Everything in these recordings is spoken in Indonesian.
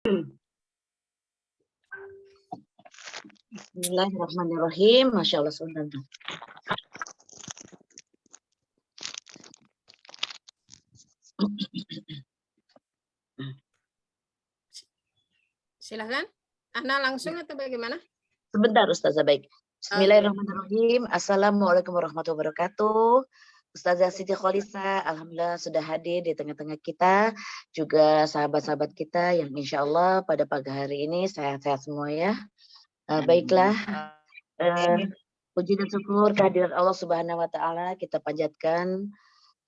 Bismillahirrahmanirrahim. Masya Allah, sebentar. Silahkan. Ana langsung atau bagaimana? Sebentar, Ustazah, baik. Oke. Bismillahirrahmanirrahim. Assalamualaikum warahmatullahi wabarakatuh. Ustazah Siti Kholisa, alhamdulillah sudah hadir di tengah-tengah kita. Juga sahabat-sahabat kita yang insya Allah pada pagi hari ini sehat-sehat semua ya. Baiklah, puji dan syukur kehadiran Allah Subhanahu wa Ta'ala kita panjatkan,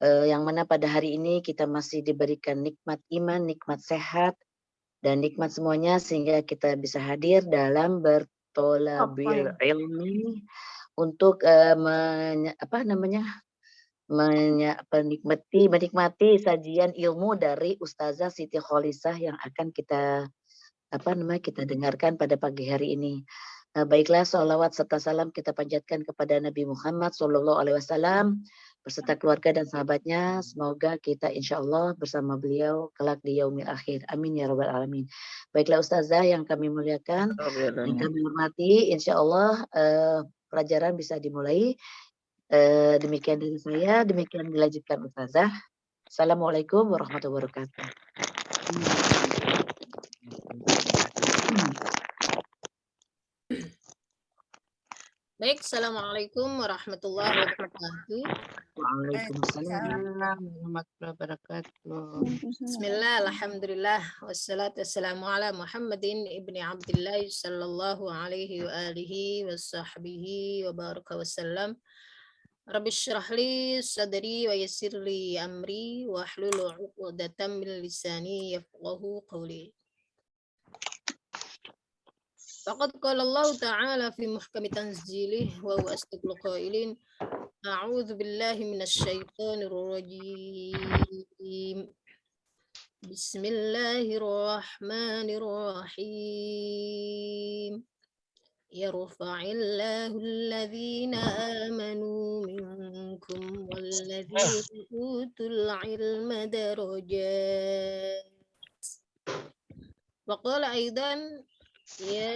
yang mana pada hari ini kita masih diberikan nikmat iman, nikmat sehat, dan nikmat semuanya sehingga kita bisa hadir dalam bertolabil ilmi untuk menikmati sajian ilmu dari Ustazah Siti Kholisah yang akan kita kita dengarkan pada pagi hari ini. Baiklah, sholawat serta salam kita panjatkan kepada Nabi Muhammad SAW beserta keluarga dan sahabatnya. Semoga kita insya Allah bersama beliau kelak di yaumil akhir. Amin ya rabbal alamin. Baiklah Ustazah yang kami muliakan, yang kami hormati, insya Allah pelajaran bisa dimulai. Demikian dari saya, demikian dilanjutkan Ustazah. Assalamualaikum warahmatullahi wabarakatuh. Baik, Assalamualaikum warahmatullahi wabarakatuh. Waalaikumsalam warahmatullahi wabarakatuh. Bismillah, alhamdulillah, wassalatu wassalamu ala Muhammadin ibni Abdillah sallallahu alaihi wa alihi wa sahbihi wa baraka wassalam. Rabbi syrah li sadri wa yassir li amri wa hlul 'uqdatam min lisani yafqahu qawli. Faqad qala Allah Ta'ala fi muhkami tanzilih wa huwa asdaqul qailin. A'udzu billahi minasy syaithanir rajim. Bismillahirrahmanirrahim. Yarfa'illahu alladhina amanu minkum walladzina utul ilma darajat. Wa qala aidan ya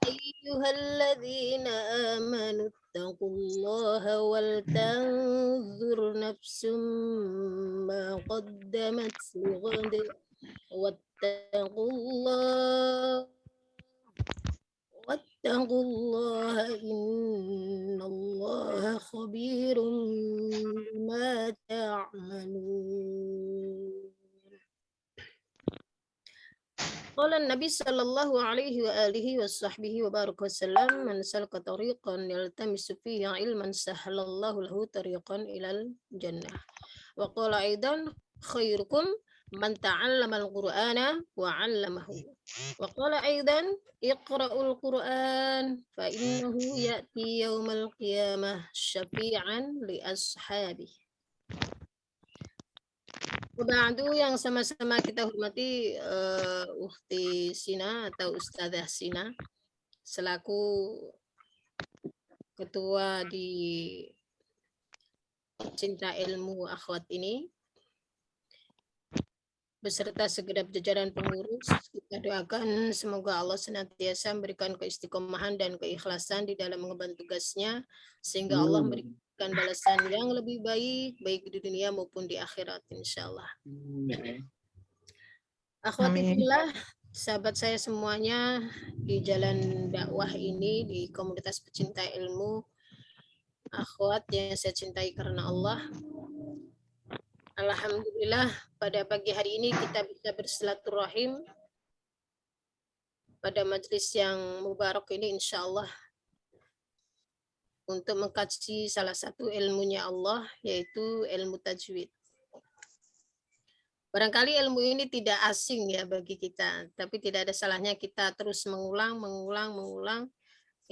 ayyuhalladzina amanu taqullaha wal tanzur nafsum ma qaddamat lighad wattaqullaha innallaha khabirum bima ta'malun. Qala Nabi sallallahu alaihi wa alihi wa sahbihi wa baraka wasallam, man salaka tariqan yaltamisu fihi ilman sahhalallahu lahu tariqan ilal jannah. Wa qala aidan khairukum man ta'allama al-Qur'ana wa 'allamahu. Wa qala aidan iqra'ul Qur'an fa innahu ya'ti yaumal qiyamah syafi'an li ashabihi. Ba'du yang sama-sama kita hormati Ukhti Sina atau Ustazah Sina selaku ketua di Cinta Ilmu Akhwat ini beserta segenap jajaran pengurus, kita doakan semoga Allah senantiasa memberikan keistiqomahan dan keikhlasan di dalam mengemban tugasnya sehingga Allah memberikan balasan yang lebih baik di dunia maupun di akhirat insyaallah. Akhwati fillah, sahabat saya semuanya di jalan dakwah ini, di komunitas pecinta ilmu akhwat yang saya cintai karena Allah. Alhamdulillah pada pagi hari ini kita bisa bersilaturahim pada majelis yang mubarak ini insyaallah untuk mengkaji salah satu ilmunya Allah yaitu ilmu tajwid. Barangkali ilmu ini tidak asing ya bagi kita, tapi tidak ada salahnya kita terus mengulang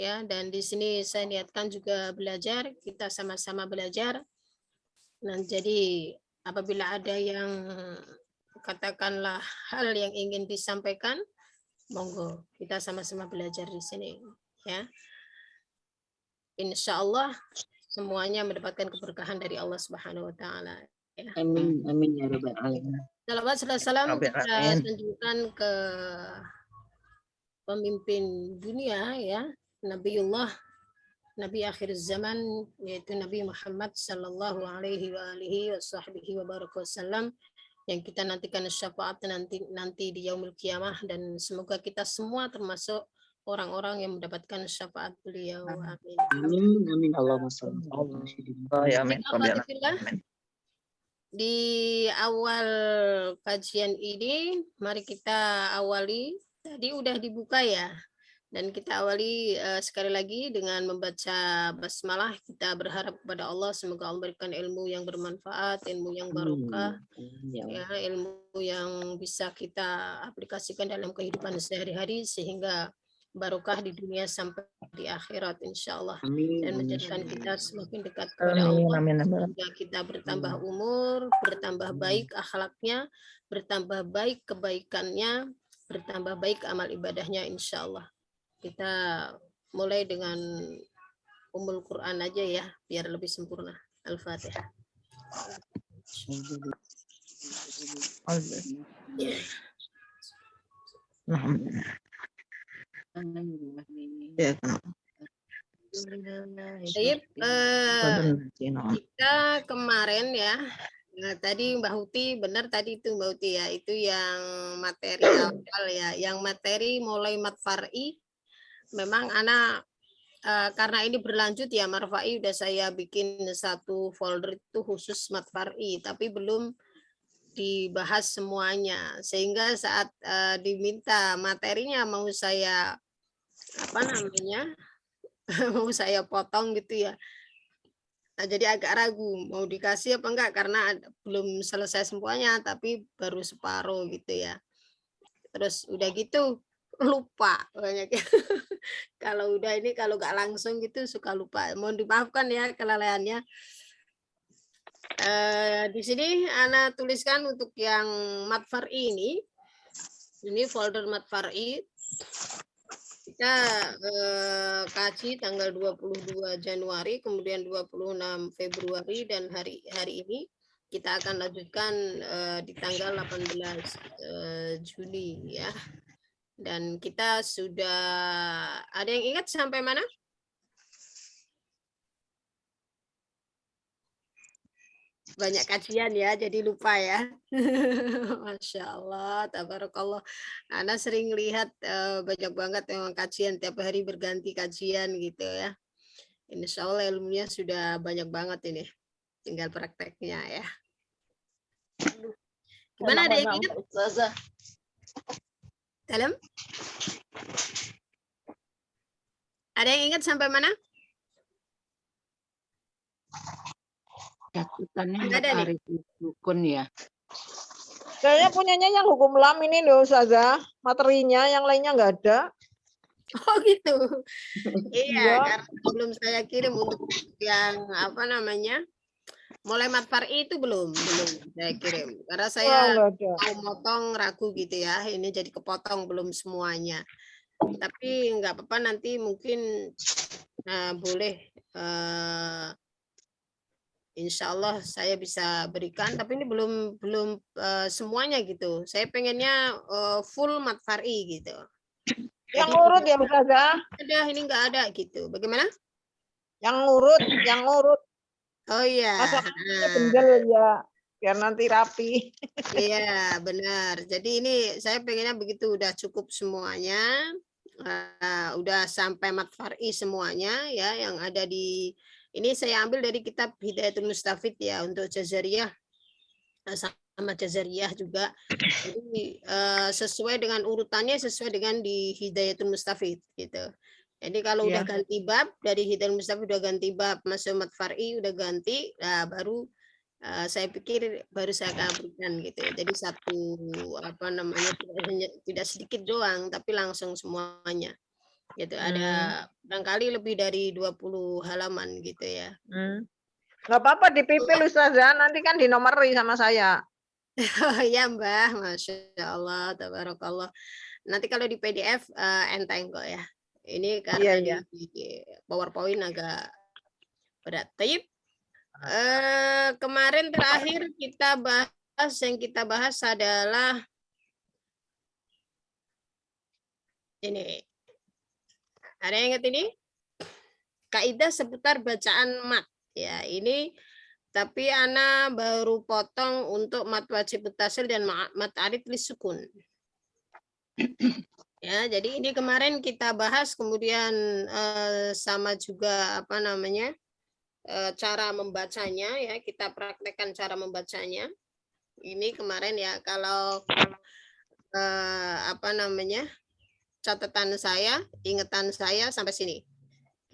ya, dan di sini saya niatkan juga belajar, kita sama-sama belajar. Nah, jadi apabila ada yang katakanlah hal yang ingin disampaikan, monggo kita sama-sama belajar di sini ya. Insya Allah semuanya mendapatkan keberkahan dari Allah Subhanahu wa Ta'ala. Ya. Amin, amin ya rabbal alamin. Salawat serta salam Rabbil kita alamin. sanjungkan ke pemimpin dunia ya, Nabi akhir zaman, yaitu Nabi Muhammad sallallahu alaihi wa alihi wasallam, yang kita nantikan syafaat nanti di yaumul kiamah, dan semoga kita semua termasuk orang-orang yang mendapatkan syafaat beliau. Amin. Amin, amin. Allahumma sholli Allah ala ya amin. Rabbil Alhamdulillah. alamin. Di awal kajian ini, mari kita awali. Tadi udah dibuka ya, dan kita awali sekali lagi dengan membaca basmalah. Kita berharap kepada Allah semoga Allah memberikan ilmu yang bermanfaat, ilmu yang barokah, ya, ilmu yang bisa kita aplikasikan dalam kehidupan sehari-hari sehingga barokah di dunia sampai di akhirat insya Allah, dan menjadikan kita semakin dekat kepada Allah. Sehingga kita bertambah umur, bertambah baik akhlaknya, bertambah baik kebaikannya, bertambah baik amal ibadahnya insya Allah. Kita mulai dengan Ummul Quran aja ya, biar lebih sempurna. Al-Fatihah. Baik, kita kemarin ya, nah, tadi Mbak Huti benar, tadi itu Mbak Huti ya, itu yang materi awal ya, yang materi mulai mat far'i. Memang anak karena ini berlanjut ya, marfa'i udah saya bikin satu folder itu khusus mat far'i, tapi belum dibahas semuanya, sehingga saat diminta materinya mau saya mau saya potong gitu ya. Nah, jadi agak ragu mau dikasih apa enggak karena belum selesai semuanya, tapi baru separuh gitu ya. Terus udah gitu lupa banyak ya. Kalau udah ini kalau nggak langsung gitu suka lupa. Mohon dimaafkan ya kelalaiannya. Di sini Ana tuliskan untuk yang mat far'i ini folder mat far'i. Kita kaji tanggal 22 Januari, kemudian 26 Februari, dan hari ini kita akan lanjutkan di tanggal 18 Juni ya. Dan kita sudah ada yang ingat sampai mana? Banyak kajian ya, jadi lupa ya. Masya Allah, tabarakallah. Ana sering lihat banyak banget yang kajian, tiap hari berganti kajian gitu ya. Insya Allah ilmunya sudah banyak banget ini. Tinggal prakteknya ya. Gimana, ada yang ingat? Dalam? Ada yang ingat sampai mana? Catatannya Nggak ada nih. Arif Dukun ya. Kayaknya punyanya yang hukum lam ini loh Ustazah. Materinya yang lainnya nggak ada. Oh gitu. Iya, Iya. karena belum saya kirim untuk yang mulai mat far'i itu belum saya kirim. Karena saya nggak ada. mau motong ragu gitu ya. Ini jadi kepotong belum semuanya. Tapi nggak apa-apa, nanti mungkin boleh. Insya Allah saya bisa berikan, tapi ini belum semuanya gitu. Saya pengennya full mat far'i gitu. Yang Jadi urut ya Ustazah. ada, ini nggak ada gitu. Bagaimana? Yang urut. Oh iya. Masalahnya bendel ya. Biar nanti rapi. Iya benar. Jadi ini saya pengennya begitu, udah cukup semuanya. Udah sampai mat far'i semuanya ya, yang ada di ini saya ambil dari kitab Hidayatul Mustafid ya, untuk Jazariyah sama Jazariyah juga. Jadi sesuai dengan urutannya, sesuai dengan di Hidayatul Mustafid gitu. Jadi kalau udah ganti bab, dari Hidayatul Mustafid udah ganti bab, masuk mat far'i udah ganti, nah baru saya pikir baru saya akan berikan gitu ya. Jadi satu tidak sedikit doang, tapi langsung semuanya. Gitu. Ada barangkali lebih dari 20 halaman gitu ya. Nggak apa-apa dipipil Ustazah, nanti kan dinomori sama saya. Oh iya Mbah, Masya Allah, tabarakallah. Nanti kalau di PDF enteng kok ya. Ini karena di PowerPoint agak berat. Tapi kemarin terakhir kita bahas yang kita bahas adalah ini. Ada yang ingat ini? Kaidah seputar bacaan mat. Ya, ini tapi Ana baru potong untuk mat wajib mutasil dan mat arid lisukun. Ya, jadi ini kemarin kita bahas, kemudian sama juga apa namanya cara membacanya, ya kita praktekkan cara membacanya. Ini kemarin ya, kalau apa namanya catatan saya, ingatan saya sampai sini.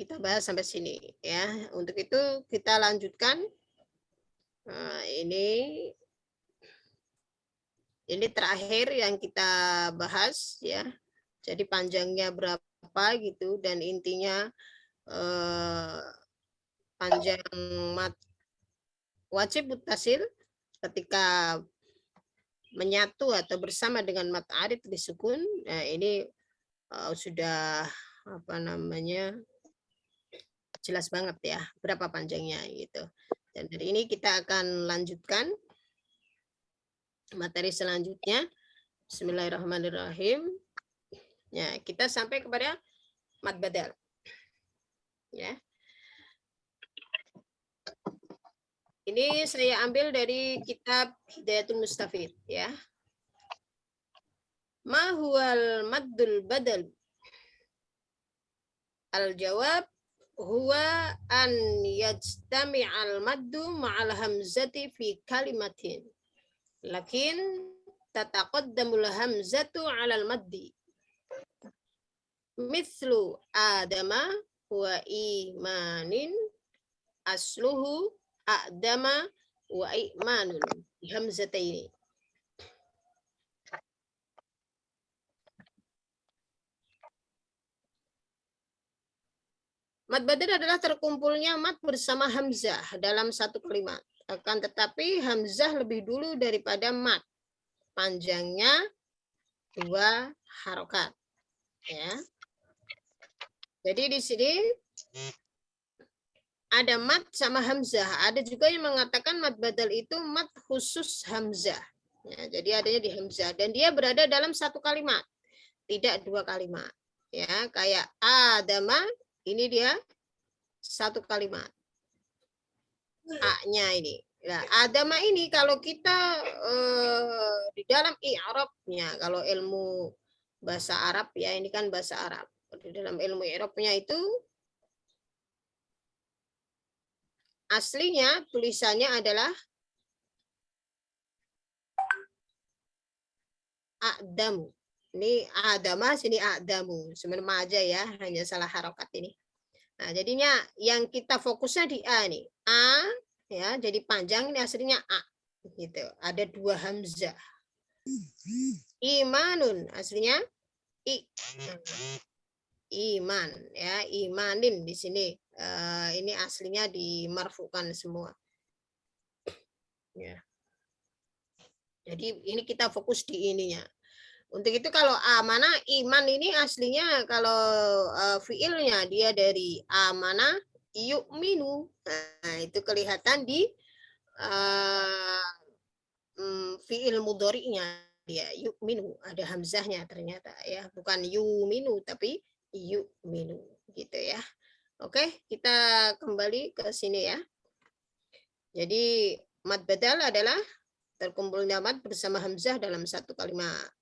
Kita bahas sampai sini ya. Untuk itu kita lanjutkan. Nah, ini terakhir yang kita bahas ya. Jadi panjangnya berapa gitu, dan intinya panjang mat wajib mutasil ketika menyatu atau bersama dengan mat arid disukun. Nah, ini sudah apa namanya jelas banget ya berapa panjangnya gitu. Dan dari ini kita akan lanjutkan materi selanjutnya. Bismillahirrahmanirrahim. Ya, kita sampai kepada mad badal. Ya. Ini saya ambil dari kitab Hidayatul Mustafid ya. Ma huwal maddul badal? Al-jawab huwa an yajtami'al maddu ma'al hamzati fi kalimatin. Lakin tataqaddamul hamzatu 'alal maddi. Mithlu adama wa imanin asluhu a'dama wa imanun hamzataini. Mad badal adalah terkumpulnya mad bersama hamzah dalam satu kalimat. Akan tetapi hamzah lebih dulu daripada mad. Panjangnya 2 harokat. Ya. Jadi di sini ada mad sama hamzah. Ada juga yang mengatakan mad badal itu mad khusus hamzah. Ya, jadi adanya di hamzah dan dia berada dalam satu kalimat, tidak 2 kalimat. Ya, kayak adama. Ini dia satu kalimat. A-nya ini. Nah, adama ini kalau kita di dalam i'rabnya, kalau ilmu bahasa Arab ya, ini kan bahasa Arab. Di dalam ilmu i'rabnya itu aslinya tulisannya adalah a'damu. Ini adama, sini a'damu. Sebenarnya aja ya, hanya salah harokat ini. Nah, jadinya yang kita fokusnya di A nih. A ya, jadi panjang ini aslinya A. Gitu. Ada 2 hamzah. Imanun aslinya I. Iman ya, imanin di sini. Ini aslinya dimarfukan semua. Ya. Jadi ini kita fokus di ininya. Untuk itu kalau amanah iman ini aslinya kalau fiilnya dia dari amanah yu'minu. Nah, itu kelihatan di fiil mudhari'nya dia yu'minu, ada hamzahnya ternyata ya, bukan yu'minu tapi yu'minu gitu ya. Oke, kita kembali ke sini ya. Jadi mad badal adalah terkumpulnya mad bersama hamzah dalam satu kalimat.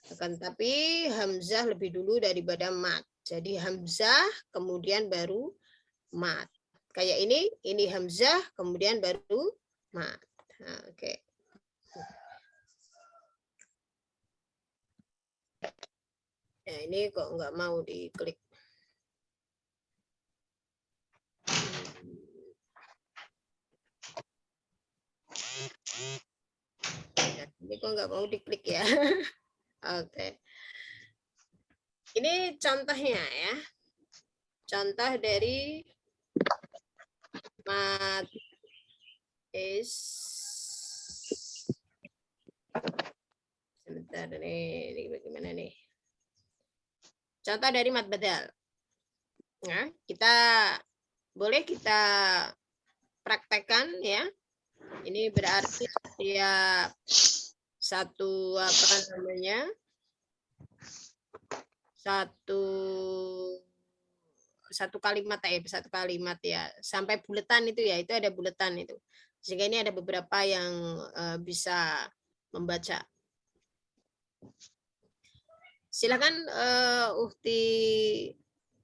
Akan tapi hamzah lebih dulu daripada mat. Jadi hamzah kemudian baru mat. Kayak ini hamzah kemudian baru mat. Nah, oke. Ya, ini kok nggak mau diklik. Ya, ini kok nggak mau diklik ya. Oke. Ini contohnya ya. Contoh dari mat is. Sebentar nih, ini bagaimana nih? Contoh dari mat badal. Nah, kita boleh kita praktekkan ya. Ini berarti setiap satu apa namanya? Satu kalimat ya sampai buletan itu ya, itu ada buletan itu, sehingga ini ada beberapa yang bisa membaca. Silakan Ukti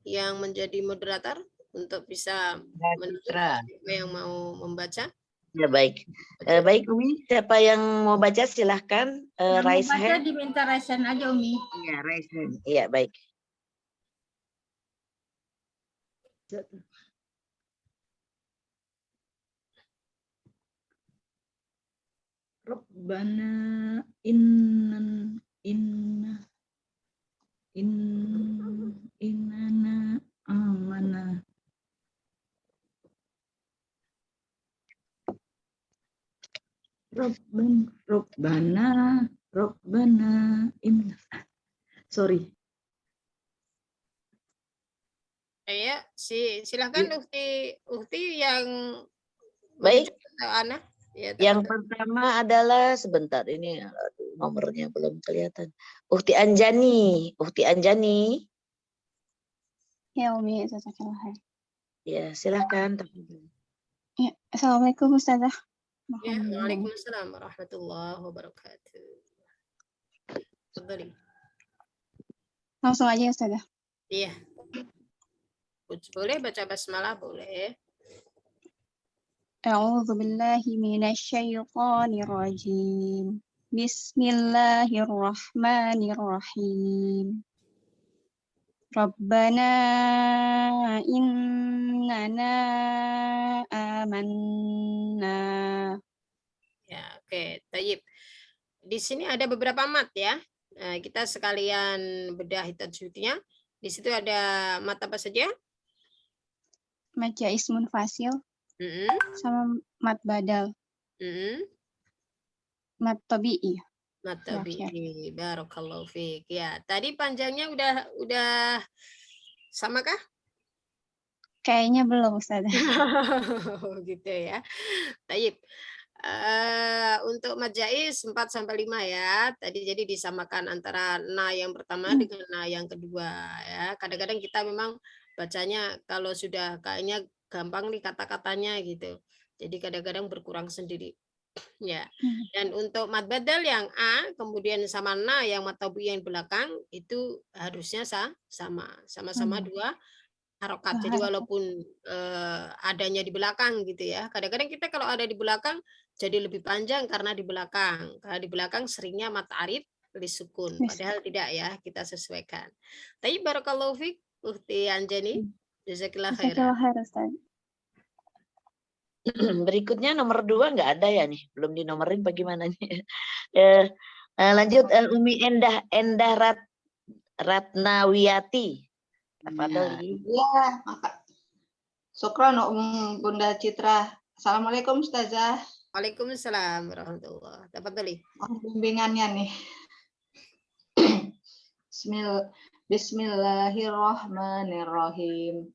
yang menjadi moderator untuk bisa Citra. siapa yang mau membaca. Ya baik. Baik Umi, siapa yang mau baca silahkan raise Baca hand. diminta raise hand aja Umi. Iya, raise hand. Iya, baik. Rabbana innana amana. Rabbana inna. Sorry. Ya, silakan Ukti yang Baik. Ana. Ya, Yang pertama adalah sebentar ini aduh, nomornya belum kelihatan. Ukti Anjani. Ya Umi, jazakallah khair. Ya, silahkan. Ya, Assalamualaikum Ustazah. Ya, waalaikumsalam warahmatullahi wabarakatuh. Tafadhali. Langsung aja Ustazah. Iya. Boleh baca basmalah, boleh. A'udzu billahi minasyaitonir rajim. Bismillahirrahmanirrahim. Rabbana innana amanna. Ya, oke, tayyib. Di sini ada beberapa mat ya. Nah, kita sekalian bedah tajwidnya. Di situ ada mat apa saja? Mat jaiz munfasil Mm-mm, sama mat badal, mm-mm. mat tabi'i. Mat Terakhir. tabi'i. Barakallahu fiik. Ya, tadi panjangnya udah sama kah? Kayaknya belum Ustazah. Gitu ya. Tayyib. Untuk mat jaiz 4 sampai 5 ya. Tadi jadi disamakan antara na yang pertama dengan na yang kedua ya. Kadang-kadang kita memang bacanya kalau sudah kayaknya gampang nih kata-katanya gitu. Jadi kadang-kadang berkurang sendiri. Ya. Dan untuk mad badal yang a kemudian sama na yang mad tabi'i yang belakang itu harusnya sama-sama dua harokat. Jadi walaupun adanya di belakang gitu ya. Kadang-kadang kita kalau ada di belakang jadi lebih panjang karena di belakang. Karena di belakang seringnya mat arif lisukun. Padahal tidak ya, kita sesuaikan. Tapi barakallahu fiik Ukti Anjani. Jazakallah khairan. Jazakallah khair Ustaz. Berikutnya nomor 2 nggak ada ya nih, belum dinomorin bagaimana nih. Lanjut Umi Endah Ratnawiyati. Tafadhali. Ya, maka. Syukran Bunda Citra. Assalamualaikum Ustazah. Waalaikumsalam warahmatullahi. Tafadhali. Mohon bimbingannya nih. Bismillahirrahmanirrahim.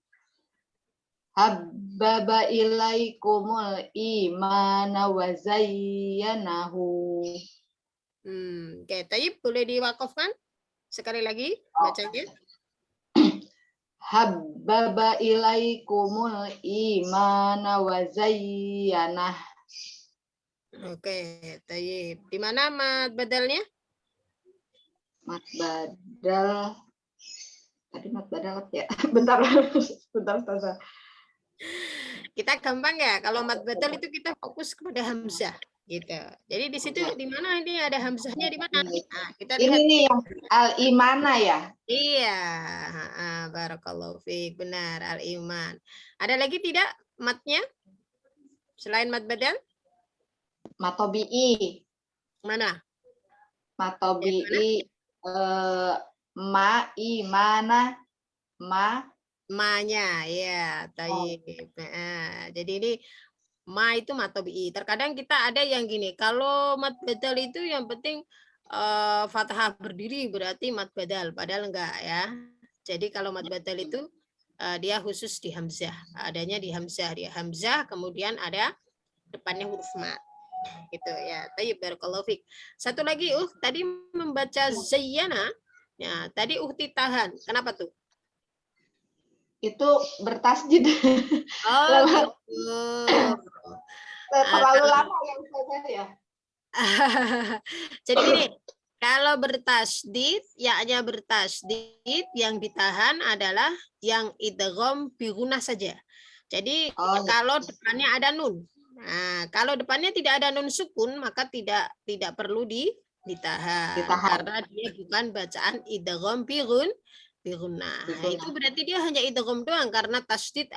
Habbaba ilaikumul imana wa zayyanahu. Oke, tayyib boleh diwakafkan sekali lagi bacanya. Habbaba ilaikumul imana wa zayyanah. Oke, tayyib. Di mana mat badalnya? Mat badal. Tadi mat badal ya. Bentar Ustazah. Kita gampang ya, kalau mat badal itu kita fokus kepada hamzah gitu. Jadi di situ di mana ini ada hamzahnya di mana? Nah, kita lihat. Ini nih yang al-imana ya. Iya, barakallahu fiik, benar al-iman. Ada lagi tidak matnya selain mat badal? Matobi'i. Mana? Matobi'i ma imana ma. Ma-nya ya, tayyib. Jadi ini ma itu mat tabi'i. Terkadang kita ada yang gini, kalau mat badal itu yang penting fathah berdiri berarti mat badal, padahal enggak ya. Jadi kalau mat badal itu dia khusus di hamzah, adanya di hamzah, dia hamzah kemudian ada depannya huruf mat. Gitu ya. Tayyib, barakallahu fiik. Satu lagi, tadi membaca zayyana. Ya, tadi Uhti tahan. Kenapa tuh? Itu bertasjid. Oh, Lama- gitu. Terlalu lama ya Ustazah ya. Jadi gini, kalau bertasdid, ya-nya bertasdid, yang ditahan adalah yang idgham bi gunnah saja. Jadi Oh, ya. kalau depannya ada nun. Nah, kalau depannya tidak ada nun sukun, maka tidak perlu ditahan. Ditahan. Karena dia bukan bacaan idgham bi gunnah. Nah, itu berarti dia hanya idgham doang karena tasdid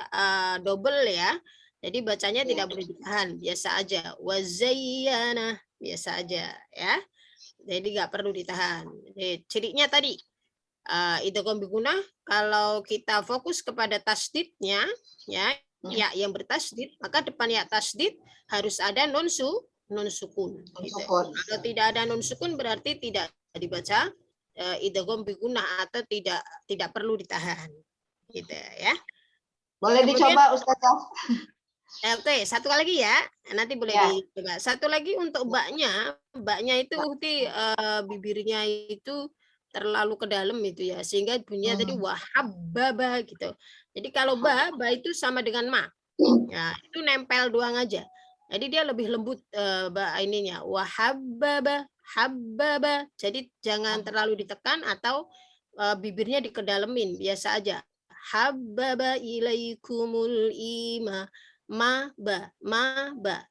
double ya. Jadi bacanya Iya. tidak boleh ditahan, biasa aja. Wa zayyana, biasa aja ya. Jadi nggak perlu ditahan. Jadi, cirinya tadi idgham bi gunnah, kalau kita fokus kepada tasdidnya ya, ya yang bertasdid, maka depan ya tasdid harus ada nun sukun. Gitu. Sukun. Kalau tidak ada nun sukun berarti tidak dibaca idgham bi gunnah atau tidak perlu ditahan. Gitu ya. Boleh Kemudian- dicoba Ustazah. Oke, satu lagi ya. Nanti boleh Ya. dicoba. Satu lagi untuk mbaknya. Mbaknya itu Uhti bibirnya itu terlalu ke dalam itu ya. Sehingga bunyinya tadi wahabbaba gitu. Jadi kalau ba itu sama dengan ma. Ya, itu nempel doang aja. Jadi dia lebih lembut ba ininya. Wahabbaba, habbaba. Jadi jangan terlalu ditekan atau bibirnya dikedalemin, biasa aja. Habbaba ilaikumul ima. Ma ba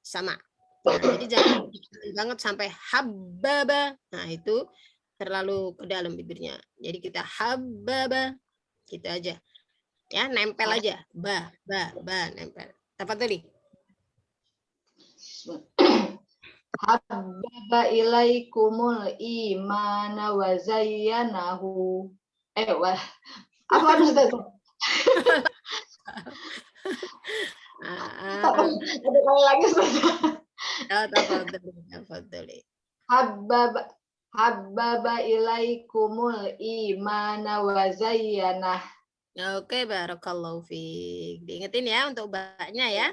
sama. Nah, jadi jangan banget sampai habbaba. Nah, itu terlalu ke dalam bibirnya. Jadi kita habbaba gitu aja. Ya, nempel aja. Ba nempel. Tafadhali. Habbaba ilaikumul imana wa zayyanahu. Apa Ustazah? Ada kali lagi Ustazah. Tafadhali. Habbaba ilaikumul imana wa zayyanah. Oke, barakallahu fiik. Diingetin ya untuk mbaknya ya.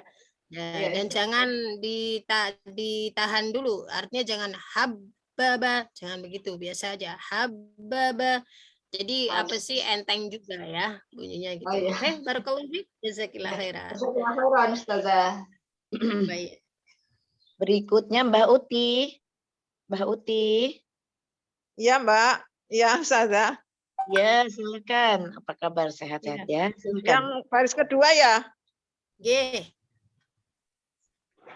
Iya, Dan iya. jangan ditahan dulu. Artinya jangan habbaba, jangan begitu, biasa aja. Habbaba. Jadi apa sih, enteng juga ya bunyinya gitu. Oh, iya. Oke, barakallahu fiik. Jazakillah khairan. Jazakallah khairan Ustazah. Baik. Berikutnya Mbak Uti. Mbak Uti. Iya, Mbak. Iya, Ustazah. Ya, silakan. Apa kabar? Sehat-sehat ya? Silakan. Yang baris kedua ya. Ye.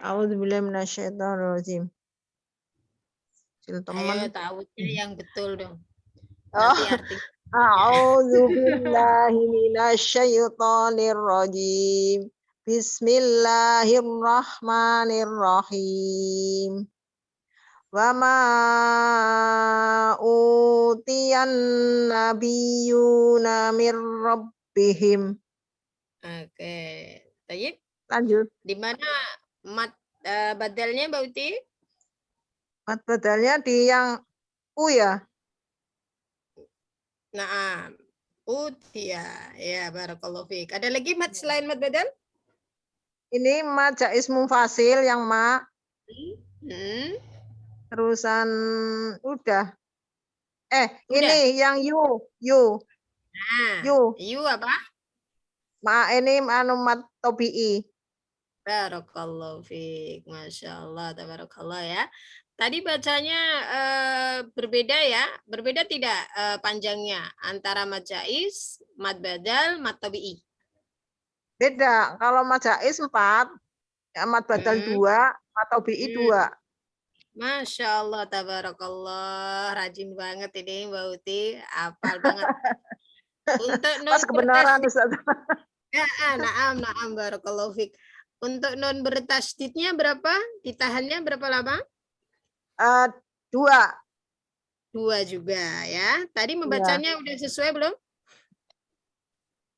A'udzubillahi minasyaitonirrajim. Ayo Teman. ta'awudnya yang betul dong. Oh. Nanti artinya. A'udzubillahi minasyaitonirrajim. Bismillahirrahmanirrahim. Wa ma utiyan nabiyyuna mir rabbihim. Oke. Tayyib. Lanjut. Di mana mat badalnya Mbak Uti? Mat badalnya di yang u ya. Nah, utia. Ya, barakallahu fiik. Ada lagi mat selain mat badal? Ini ma jais munfasil yang ma. Hmm. Terusan udah. Udah. Ini yang yu. Nah, Yu. yu apa? Ma ini anu mat tobi'i. Barakallahu fiik. Masya Allah, tabarakallah ya. Tadi bacanya berbeda ya. Berbeda tidak panjangnya antara mat jais, mat badal, mat tabi'i? Beda. Kalau mat jais 4, ya mat badal 2, mat tobi'i 2. Masya Allah, tabarakallah. Rajin banget ini Mbak Uti. Hafal banget. Untuk Pas kebenaran Ustaz. Naam, barakallahu fiik. Untuk non bertasdidnya berapa? Ditahannya berapa lama? 2. 2 juga ya. Tadi membacanya udah sesuai belum?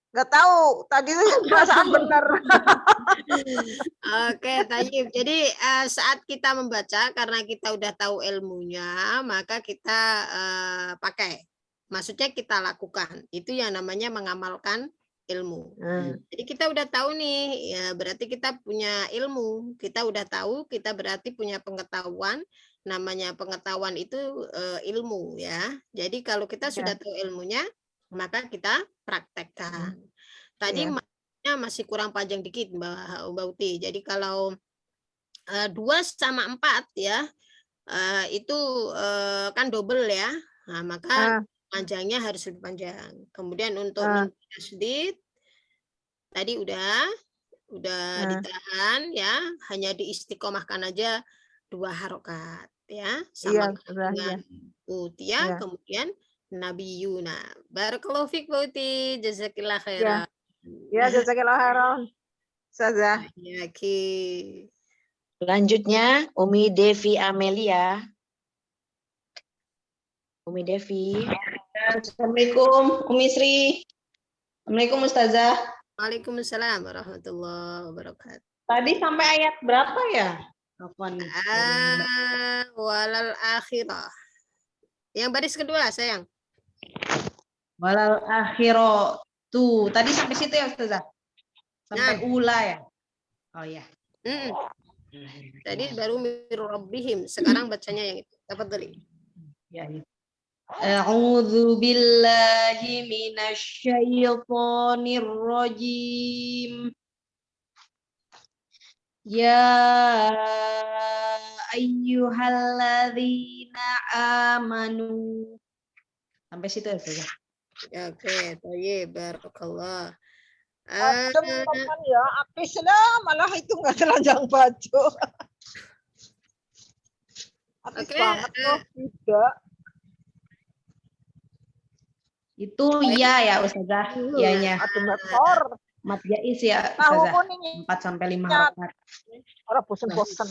Nggak tahu. Tadi itu perasaan benar. Oke, tayyib. Jadi saat kita membaca, karena kita udah tahu ilmunya, maka kita pakai. Maksudnya kita lakukan. Itu yang namanya mengamalkan ilmu. Hmm. Jadi kita udah tahu nih, ya berarti kita punya ilmu. Kita udah tahu, kita berarti punya pengetahuan. Namanya pengetahuan itu ilmu ya. Jadi kalau kita sudah tahu ilmunya, maka kita praktekkan. Tadi Iya. maknanya masih kurang panjang dikit Mbak Uti. Jadi kalau 2 sama 4 ya, itu kan double ya. Nah, maka panjangnya harus lebih panjang. Kemudian untuk nun tasydid tadi udah ditahan ya, hanya diistiqomahkan aja 2 harokat ya, sama dengan Utia, kemudian Nabiyuna. Barakallahu fiik Mbak Uti, jazakillah khairan. Ya, jazakallah khairan. Ustazah. Ya, Ki. Selanjutnya Umi Devi Amelia. Umi Devi. Assalamualaikum Umi Sri. Assalamualaikum Ustazah. Waalaikumsalam warahmatullahi wabarakatuh. Tadi sampai ayat berapa ya? Afwan. Walal akhirah. Yang baris kedua sayang. Walal akhiro. Tuh, tadi sampai situ ya Ustazah. Sampai ula ya. Oh ya. Tadi baru mir rabbihim, sekarang bacanya yang itu. Dapat dari. Ya, ya. A'udzu billahi minasyaitonir rajim. Ya ayyuhalladzina amanu. Sampai situ ya, Ustazah. Oke, thayyib, barakallah. Teman-teman ya, akis lah, malah itu nggak telanjang baju. Akis banget loh, tidak. Itu ya Ustazah, iyanya. Aduh, motor. Mat jais ya Tahu Ustazah. kuning. 4 sampai 5 harokat. Orang bosan-bosan.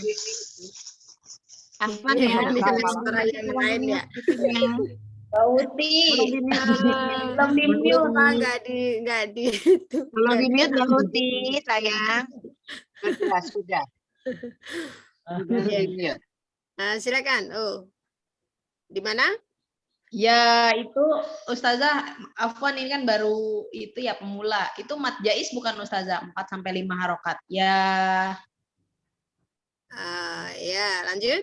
Afwan ya. Yang lain ya. Bauti. Belum di-mute. Enggak di itu. Belum di-mute Mbak Uti, sayang. Sudah. Ya. Silakan. Oh. Di mana? Ya itu Ustazah, Afwan ini kan baru itu ya pemula. Itu mat jais bukan Ustazah, 4 sampai 5 harokat. Ya. Ya, lanjut.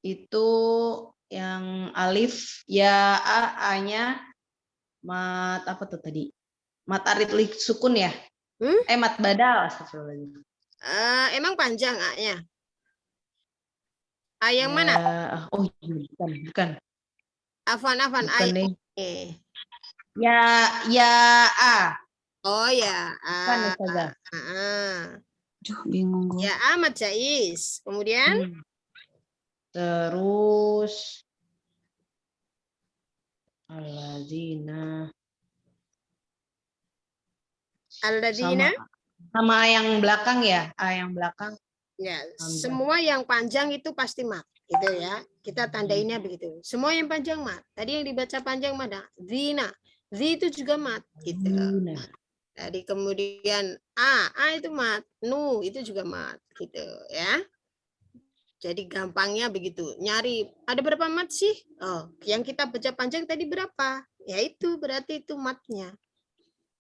Itu yang alif ya a-nya mat apa tuh tadi? Mat aritlik sukun ya? Mat badal astagfirullahaladzim. Emang panjang A-nya? A yang mana? Oh, bukan. Afan Bukan A. nih. Ya A. Oh ya, Bukan Ustazah. Aduh, bingung gue. Ya Ahmad Jais. Kemudian Terus Alladzina. Alladzina. Sama yang belakang ya, A yang belakang. Ya, semua yang panjang itu pasti mat, gitu ya. Kita tandainnya begitu. Semua yang panjang mat. Tadi yang dibaca panjang mana? Zina. Z itu juga mat, gitu. Tadi kemudian A itu mat, nu itu juga mat, gitu ya. Jadi gampangnya begitu. Nyari ada berapa mat sih? Oh, yang kita baca panjang tadi berapa? Ya itu berarti itu matnya.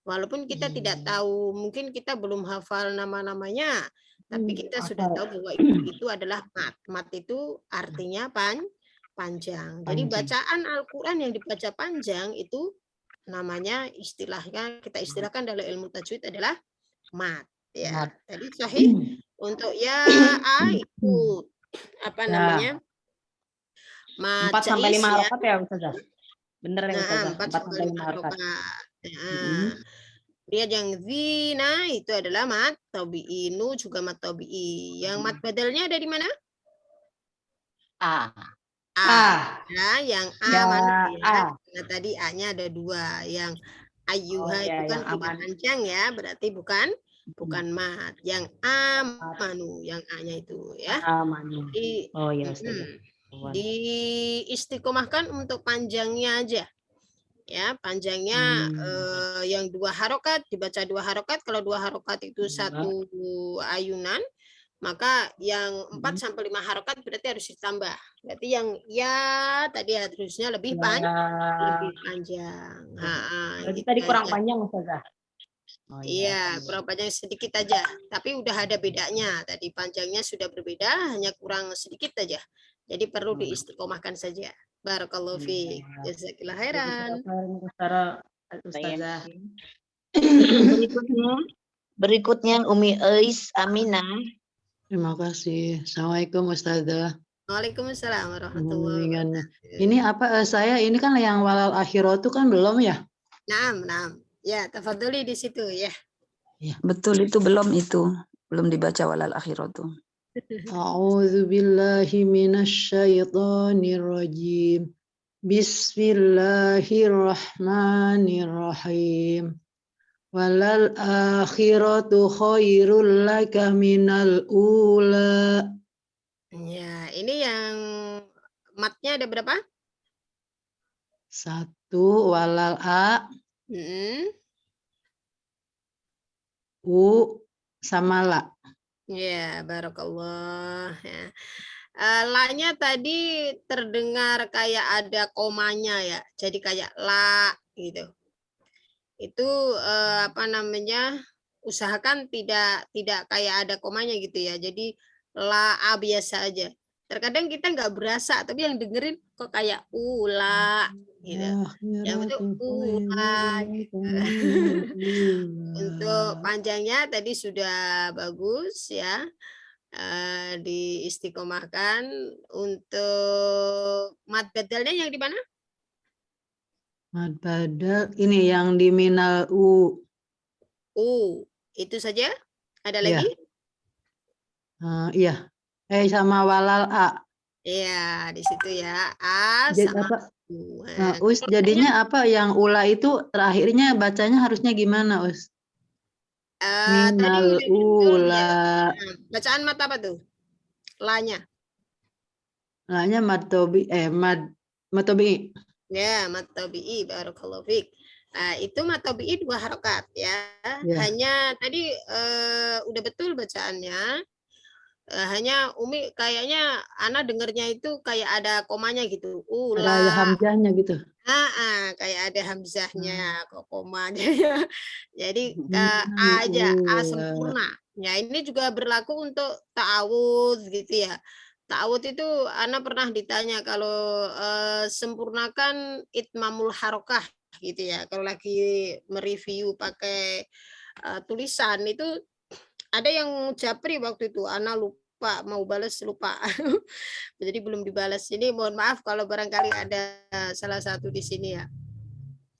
Walaupun kita tidak tahu, mungkin kita belum hafal nama-namanya, tapi kita sudah tahu bahwa itu adalah mat. Mat itu artinya panjang. Jadi bacaan Al-Qur'an yang dibaca panjang itu namanya istilahnya kita istilahkan dalam ilmu tajwid adalah mat. Ya, tadi sahih untuk ya A itu apa namanya? Mat 4 sampai 5 jais, harokat ya Ustazah. Bener ya Ustazah. 4 sampai 5 harokat. Lihat yang zina itu adalah mat tabi'i, nu juga mat tabi'i. Yang mat badalnya ada di mana? A. Ya, yang A Ya, mana ya? A. Nah, tadi A-nya ada 2. Yang ayyuha itu ya, kan yang tidak aman. panjang ya, berarti bukan mat. Yang amanu, yang A-nya itu ya. Amanu. Di, Oh ya Ustazah. diistiqomahkan untuk panjangnya aja. Ya, panjangnya yang 2 harokat dibaca 2 harokat. Kalau 2 harokat itu 1 ayunan, maka yang 4 sampai 5 harokat berarti harus ditambah. Berarti yang ya tadi harusnya lebih panjang. Berarti Gitu tadi kurang aja. panjang Ustazah. Oh, Iya, kurang panjang sedikit aja. Tapi udah ada bedanya. Tadi panjangnya sudah berbeda, hanya kurang sedikit aja. Jadi perlu diistiqomahkan saja. Barakallahu fiik. Jazakillah khairan. Ustazah. Berikutnya Umi Ais Aminah. Terima kasih. Assalamualaikum Ustazah. Waalaikumsalam warahmatullahi wabarakatuh. Ini apa saya ini kan yang walal akhiratu kan belum ya? Naam. Ya, tafadholi di situ ya. Betul itu belum dibaca walal akhiratu. A'udzu billahi minasyaitonir rajim. Bismillahirrahmanirrahim. Walal akhiratu khairul laka minal ula. Ya, ini yang matnya ada berapa? 1 walal a, u sama la. Ya, barakallah. Ya. La-nya tadi terdengar kayak ada komanya ya. Jadi kayak la gitu. Itu usahakan tidak kayak ada komanya gitu ya. Jadi la a biasa aja. Terkadang kita nggak berasa, tapi yang dengerin kok kayak ula gitu. Yang itu ula gitu. Untuk panjangnya tadi sudah bagus ya. Diistiqomahkan. Untuk mad badalnya yang di mana? Mad badal ini yang di minal u. Itu saja? Ada Iya. lagi? Iya. Sama walal a. Iya, di situ ya. A Jadi sama apa? u. Us jadinya apa yang ula itu terakhirnya bacanya harusnya gimana, Us? Tadi Minal udah betul ya. ula. Bacaan mat apa tuh? La-nya. La-nya matobi matobi. Ya, mat tabi'i, barakallahu fiik. Itu mat tabi'i 2 harokat ya. Hanya tadi udah betul bacaannya. Hanya Umi kayaknya Ana dengernya itu kayak ada komanya gitu. Ada hamzahnya gitu. Kayak ada hamzahnya, kok komanya ya. Jadi A aja, A sempurna. Ya, ini juga berlaku untuk ta'awudz gitu ya. Ta'awudz itu Ana pernah ditanya kalau sempurnakan itmamul harokah gitu ya. Kalau lagi mereview pakai tulisan itu ada yang japri waktu itu, Ana lupa mau balas lupa. Jadi belum dibalas. Ini mohon maaf kalau barangkali ada salah satu di sini ya.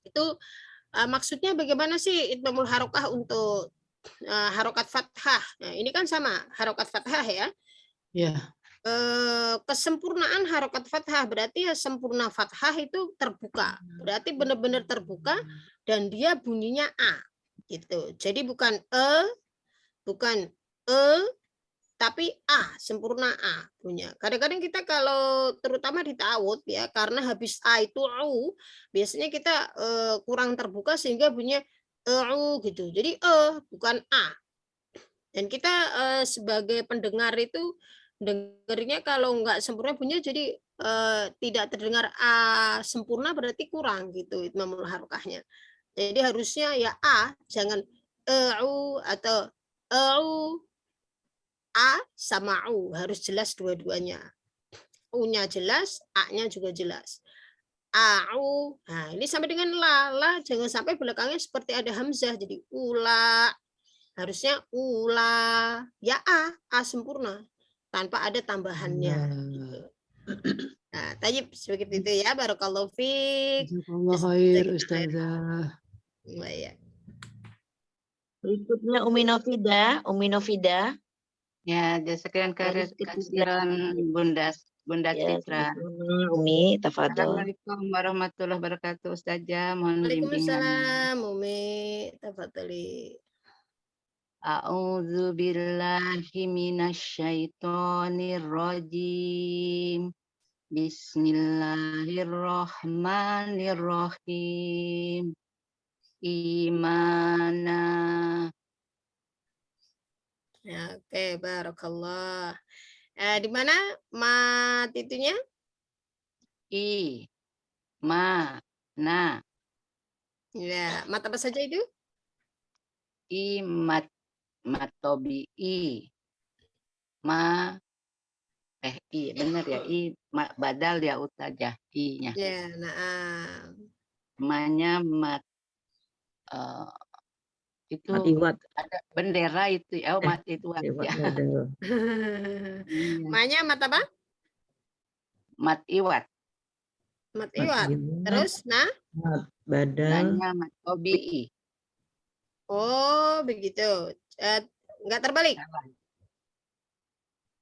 Itu maksudnya bagaimana sih itmamul harokah untuk harokat fathah? Nah, ini kan sama harokat fathah ya. Iya. Kesempurnaan harokat fathah berarti ya sempurna fathah itu terbuka. Berarti benar-benar terbuka dan dia bunyinya A gitu. Jadi bukan tapi A, sempurna A punya. Kadang-kadang kita kalau terutama di ta'awudz ya, karena habis A itu U, biasanya kita kurang terbuka sehingga bunyinya U gitu. Jadi bukan A. Dan kita sebagai pendengar itu dengarnya kalau nggak sempurna bunyinya jadi tidak terdengar A sempurna berarti kurang gitu itmamul harokahnya. Jadi harusnya ya A, jangan U atau A sama U, harus jelas dua-duanya. U-nya jelas, A-nya juga jelas. A-U, nah ini sampai dengan la, jangan sampai belakangnya seperti ada hamzah, jadi ula. Harusnya ula, ya A sempurna, tanpa ada tambahannya. Gitu. Nah, tadi seperti itu ya, barakallahu fiik. Jazakallah khair, Ustazah. Ya. Berikutnya Umi Novida. Ya, jazakallahu khairan Bunda Citra. Umi, tafadhol. Assalamualaikum warahmatullahi wabarakatuh, Ustazah. Mohon bimbingan. Waalaikumsalam, Umi, tafadholi. A'udzu billahi minasyaitonir rajim. Bismillahirrahmanirrahim. Imana. Ya, oke, barakallah. Di mana mat itunya? I, ma, na, Ya, mat apa saja itu? I, mat tobi'i, ma, I, bener ya, I, badal ya Ustazah, I-nya. Ya, nah. Ma-nya mat, itu Mat iwat. ada bendera itu ya, mat itu Iwat ya. badal. Iya. Ma-nya mat apa? Mat iwat, Mat Mat iwat. iwat. Terus, nah? Mat badal. na-nya mat tobi'i. Oh, begitu. Enggak terbalik.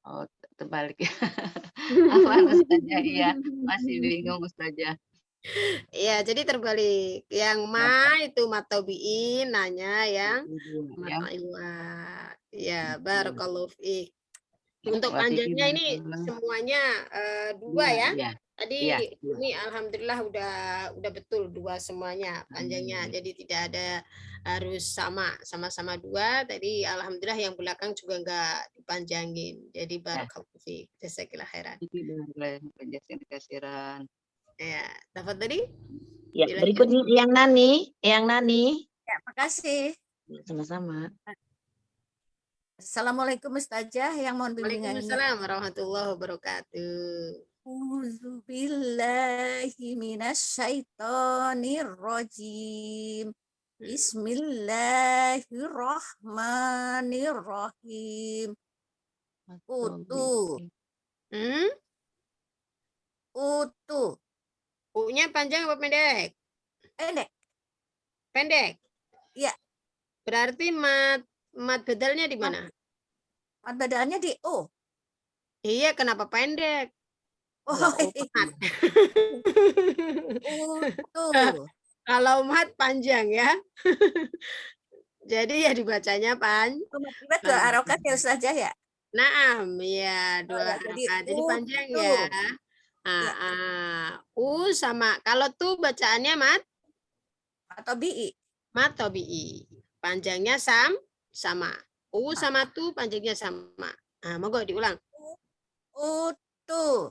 Oh, terbalik ya. Apaan Ustazah? Iya, masih bingung Ustazah. Iya, jadi terbalik. Yang ma itu mat tabi'in, nanya yang Ya. mat iwat. Ya, barakallahu fiik. Untuk Wa fihi panjangnya ini barakallah. semuanya dua ya. Iya. Tadi Iya. ini alhamdulillah udah betul dua semuanya panjangnya. Jadi tidak ada harus sama-sama dua. Tadi alhamdulillah yang belakang juga enggak dipanjangin. Jadi barakallahu fiik. Jazakallahu khairan. Penjelasan kasiran. Ya, dapat tadi? Ya, Dilanjut. berikutnya yang Nani. Ya, makasih. Sama-sama. Assalamualaikum Ustazah yang mohon bimbingannya. Waalaikumsalam warahmatullahi wabarakatuh. A'udzubillahi minasyaitonirrajim. Bismillahirrahmanirrahim. Utu. Utu. U-nya panjang apa pendek? Pendek. Pendek. Iya. Berarti mat badalnya di mana? Mat badalnya di O. Iya, kenapa pendek? Oh, Utu. Kalau mat panjang ya. Jadi ya dibacanya Kita dua harokat ya Ustazah ya? Naam, ya dua jadi harokat. Jadi panjang utu. ya. U sama kalau tuh bacaannya mat atau bi. Mat tobi'i. Panjangnya sama. U sama tu panjangnya sama. Monggo diulang. Utu.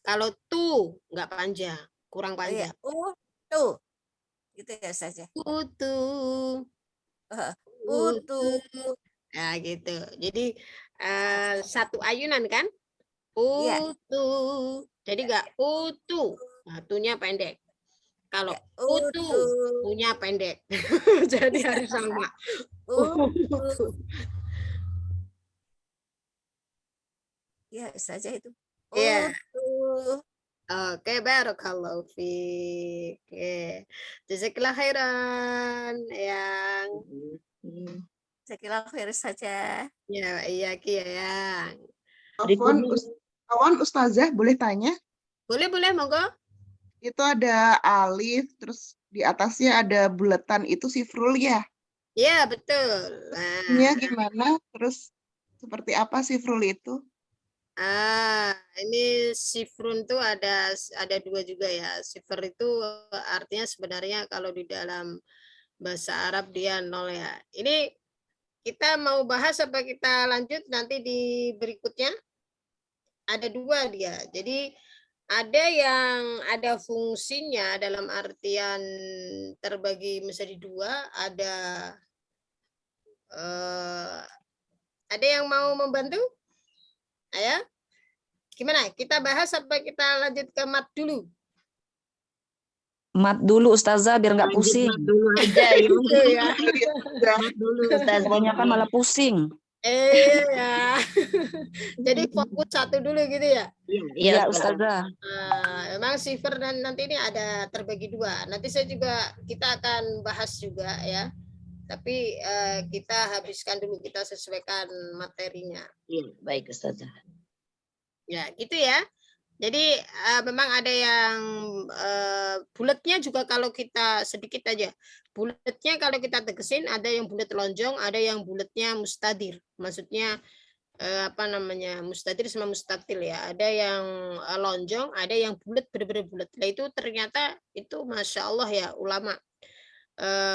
Kalau tu nggak panjang, kurang panjang. Utu. Gitu ya saja. Utu. Utu. Nah, gitu. Jadi satu ayunan kan? Utu. Jadi nggak utu. Nah, tunya pendek. Kalau utu, punya pendek. Jadi harus sama. Ya, saja itu. Iya. Oke, barakallahu fiik. Jazakallahu khairan yang Jazakallahu khair saja. Ya, iya Ki yang. Awan Ustazah boleh tanya? Boleh, monggo. Itu ada alif, terus di atasnya ada buletan, itu sifrul ya? Iya, betul. Ini gimana? Terus seperti apa sifrul itu? Ini sifrun tuh ada dua juga ya. Sifr itu artinya sebenarnya kalau di dalam bahasa Arab dia 0 ya. Ini kita mau bahas apa kita lanjut nanti di berikutnya? Ada dua dia. Jadi ada yang ada fungsinya dalam artian terbagi menjadi dua. Ada yang mau membantu? Ayo, gimana? Kita bahas apa kita lanjut ke mat dulu? Mat dulu Ustazah biar nggak pusing. Mat dulu aja ya. Mat dulu Ustazah. Kebanyakan malah pusing. Iya. Jadi fokus satu dulu gitu ya? Iya Ustazah. Memang sifar dan nanti ini ada terbagi dua. Nanti kita akan bahas juga ya. Tapi kita habiskan dulu, kita sesuaikan materinya. Iya, baik Ustazah. Ya, gitu ya. Jadi memang ada yang bulatnya juga kalau kita sedikit aja. Bulatnya kalau kita tegesin ada yang bulat lonjong, ada yang bulatnya mustadir. Maksudnya mustadir sama mustatil ya. Ada yang lonjong, ada yang bulat benar-benar bulat. Nah, itu ternyata itu Masya Allah ya ulama.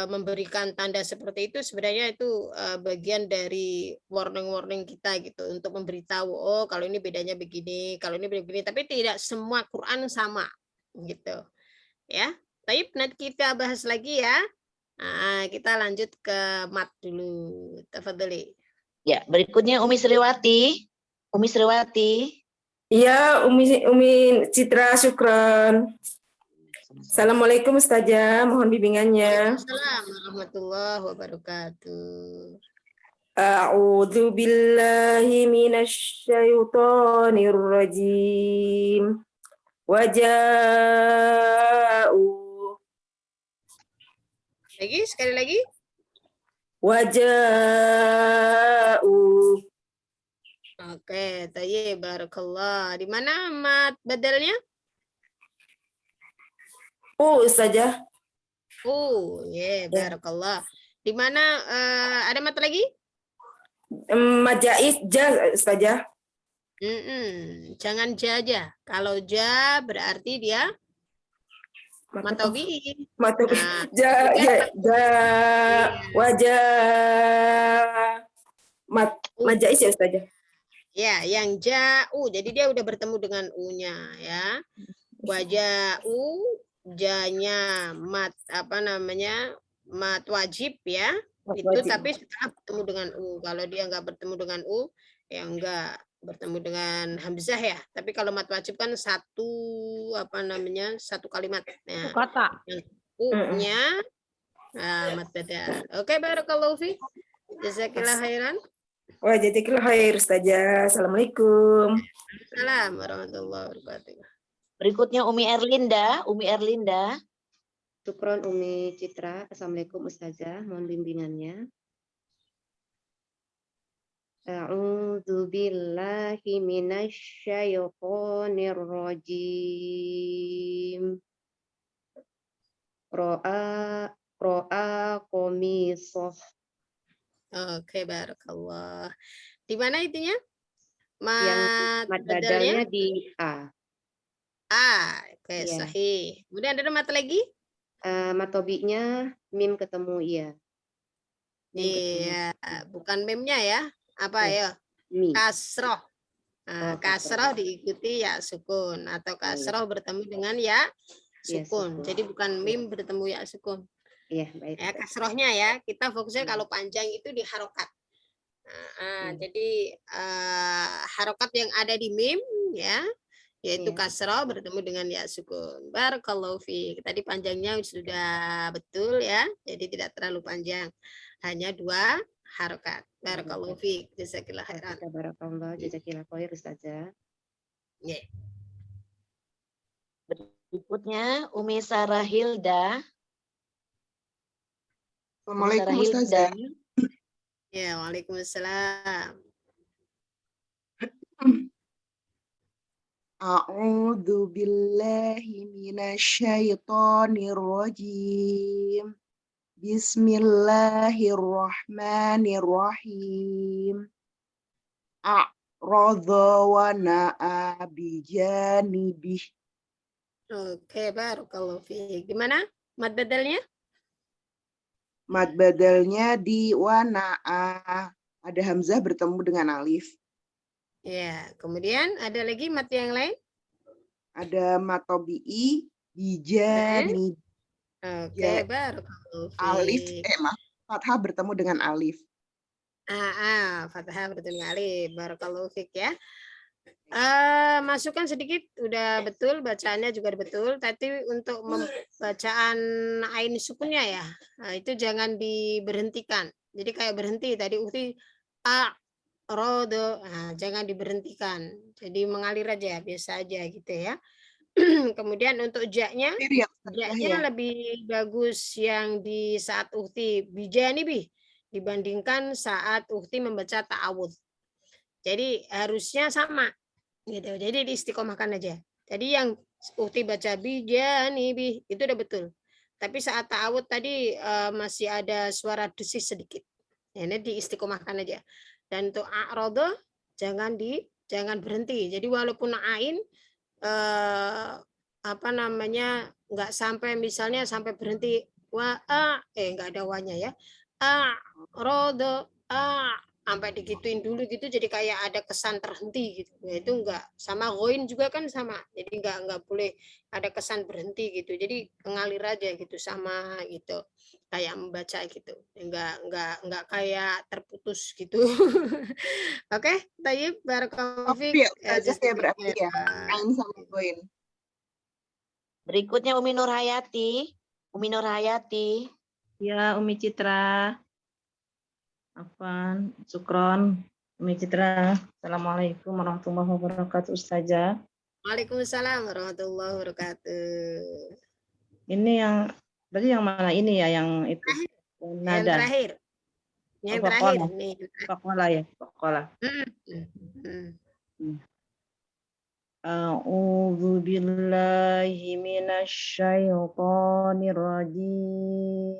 memberikan tanda seperti itu sebenarnya itu bagian dari warning kita gitu untuk memberitahu oh kalau ini bedanya begini, kalau ini begini, tapi tidak semua Quran sama gitu ya. Tapi nanti kita bahas lagi ya. Nah, kita lanjut ke mat dulu. Tafadhali. Ya, berikutnya Umi Sriwati. Umi Sriwati. Iya, Umi Citra, syukran. Assalamualaikum Ustazah, mohon bimbingannya. Assalamualaikum warahmatullahi wabarakatuh. A'udzu billahi minasy syaithanir rajim. Waja'u. Lagi, sekali lagi. Waja'u. Oke, tayyib, barakallah. Di mana mat badalnya? Ustazah. Ya, barakallah. Di mana ada mat lagi? Majais ja, Ustazah. Jangan ja aja. Kalau ja berarti dia matobi. Matobi. Wajah. Majais ya Ustazah. Ya, yang ja'u. Jadi dia udah bertemu dengan u-nya ya. Waja'u, ja-nya mat mat wajib ya. Itu tapi setelah bertemu dengan u. Kalau dia nggak bertemu dengan u, ya enggak bertemu dengan hamzah ya. Tapi kalau mat wajib kan satu kalimat. Nah, kata. U-nya mat badal. Oke, barakallahu fi. Jazakillah khairan. Wah, jazakallah khair Ustazah. Assalamualaikum. Assalamualaikum warahmatullahi wabarakatuh. Berikutnya Umi Erlinda. Umi Erlinda. Syukron Umi Citra. Assalamualaikum Ustazah. Mohon bimbingannya. A'udzu billahi minasy syaithanir rajim. Ro'a qamisah. Oke, barakallah. Di mana itunya? Mat badalnya di A. Oke, Ya. sahih. Kemudian ada mat lagi? Matobinya mim ketemu iya. Iya, bukan memnya ya. Apa ya? Kasroh. Nah, kasroh diikuti ya sukun atau kasroh bertemu dengan ya sukun. Jadi bukan mim bertemu ya sukun. Iya, baik. Ya, kasrohnya ya. Kita fokusnya kalau panjang itu di harokat. Jadi harokat yang ada di mim ya, yaitu kasroh bertemu dengan ya sukun. Barakallahu fiik. Tadi panjangnya sudah betul ya. Jadi tidak terlalu panjang. Hanya 2 harokat. Barakallahu fiik. Jazakillah khairan. Barakallah, jazakillah khair Ustazah. Yeah. Berikutnya Umi Sarah Hilda. Assalamualaikum Ustazah. Ya, waalaikumsalam. A'udzu billahi minasyaitonir rajim. Bismillahirrahmanirrahim. A'radha wa na'a bijanibih. Oke, barakallahu fiik. Gimana mad badalnya? Mad badalnya di wana'a. Ada hamzah bertemu dengan alif. Ya, kemudian ada lagi mat yang lain? Ada matobi'i, bijani. Oke, barakallahu fiik. Alif, fathah bertemu dengan alif. Fathah bertemu dengan alif. Barakallahu fiik ya. Masukkan sedikit, udah betul, bacaannya juga betul. Tapi untuk bacaan ain sukunnya ya, itu jangan diberhentikan. Jadi kayak berhenti tadi ukti rodo, jangan diberhentikan. Jadi mengalir aja, biasa aja gitu ya. Kemudian untuk jaknya lebih bagus yang di saat ukti bijani bih dibandingkan saat ukti membaca ta'awudz. Jadi harusnya sama. Gitu. Jadi diistiqomahkan aja. Jadi yang ukti baca bijani bih itu udah betul. Tapi saat ta'awud tadi masih ada suara desis sedikit. Ini diistiqomahkan aja. Dan untuk a'radha jangan berhenti. Jadi walaupun ain nggak sampai misalnya sampai berhenti nggak ada wanya ya. Rodo sampai digituin dulu gitu, jadi kayak ada kesan terhenti gitu. Ya itu enggak. Sama goin juga kan sama. Jadi enggak boleh ada kesan berhenti gitu. Jadi ngalir aja gitu sama gitu. Kayak membaca gitu. Enggak kayak terputus gitu. Oke, Tayyib, barakallahu Stop fiik. ya Ustazah ya berarti ya. Ain sama poin. Berikutnya Umi Nur Hayati. Umi Nur Hayati. Ya, Umi Citra. Afwan, Sukron, Umi Citra. Assalamualaikum warahmatullahi wabarakatuh, Ustazah. Waalaikumsalam warahmatullahi wabarakatuh. Ini yang tadi yang mana ini ya, yang itu? Yang Nada. terakhir. Yang Oh, terakhir Faqala. nih. Faqala ya, Faqala. A'udzu billahi minasy syaithanir rajim.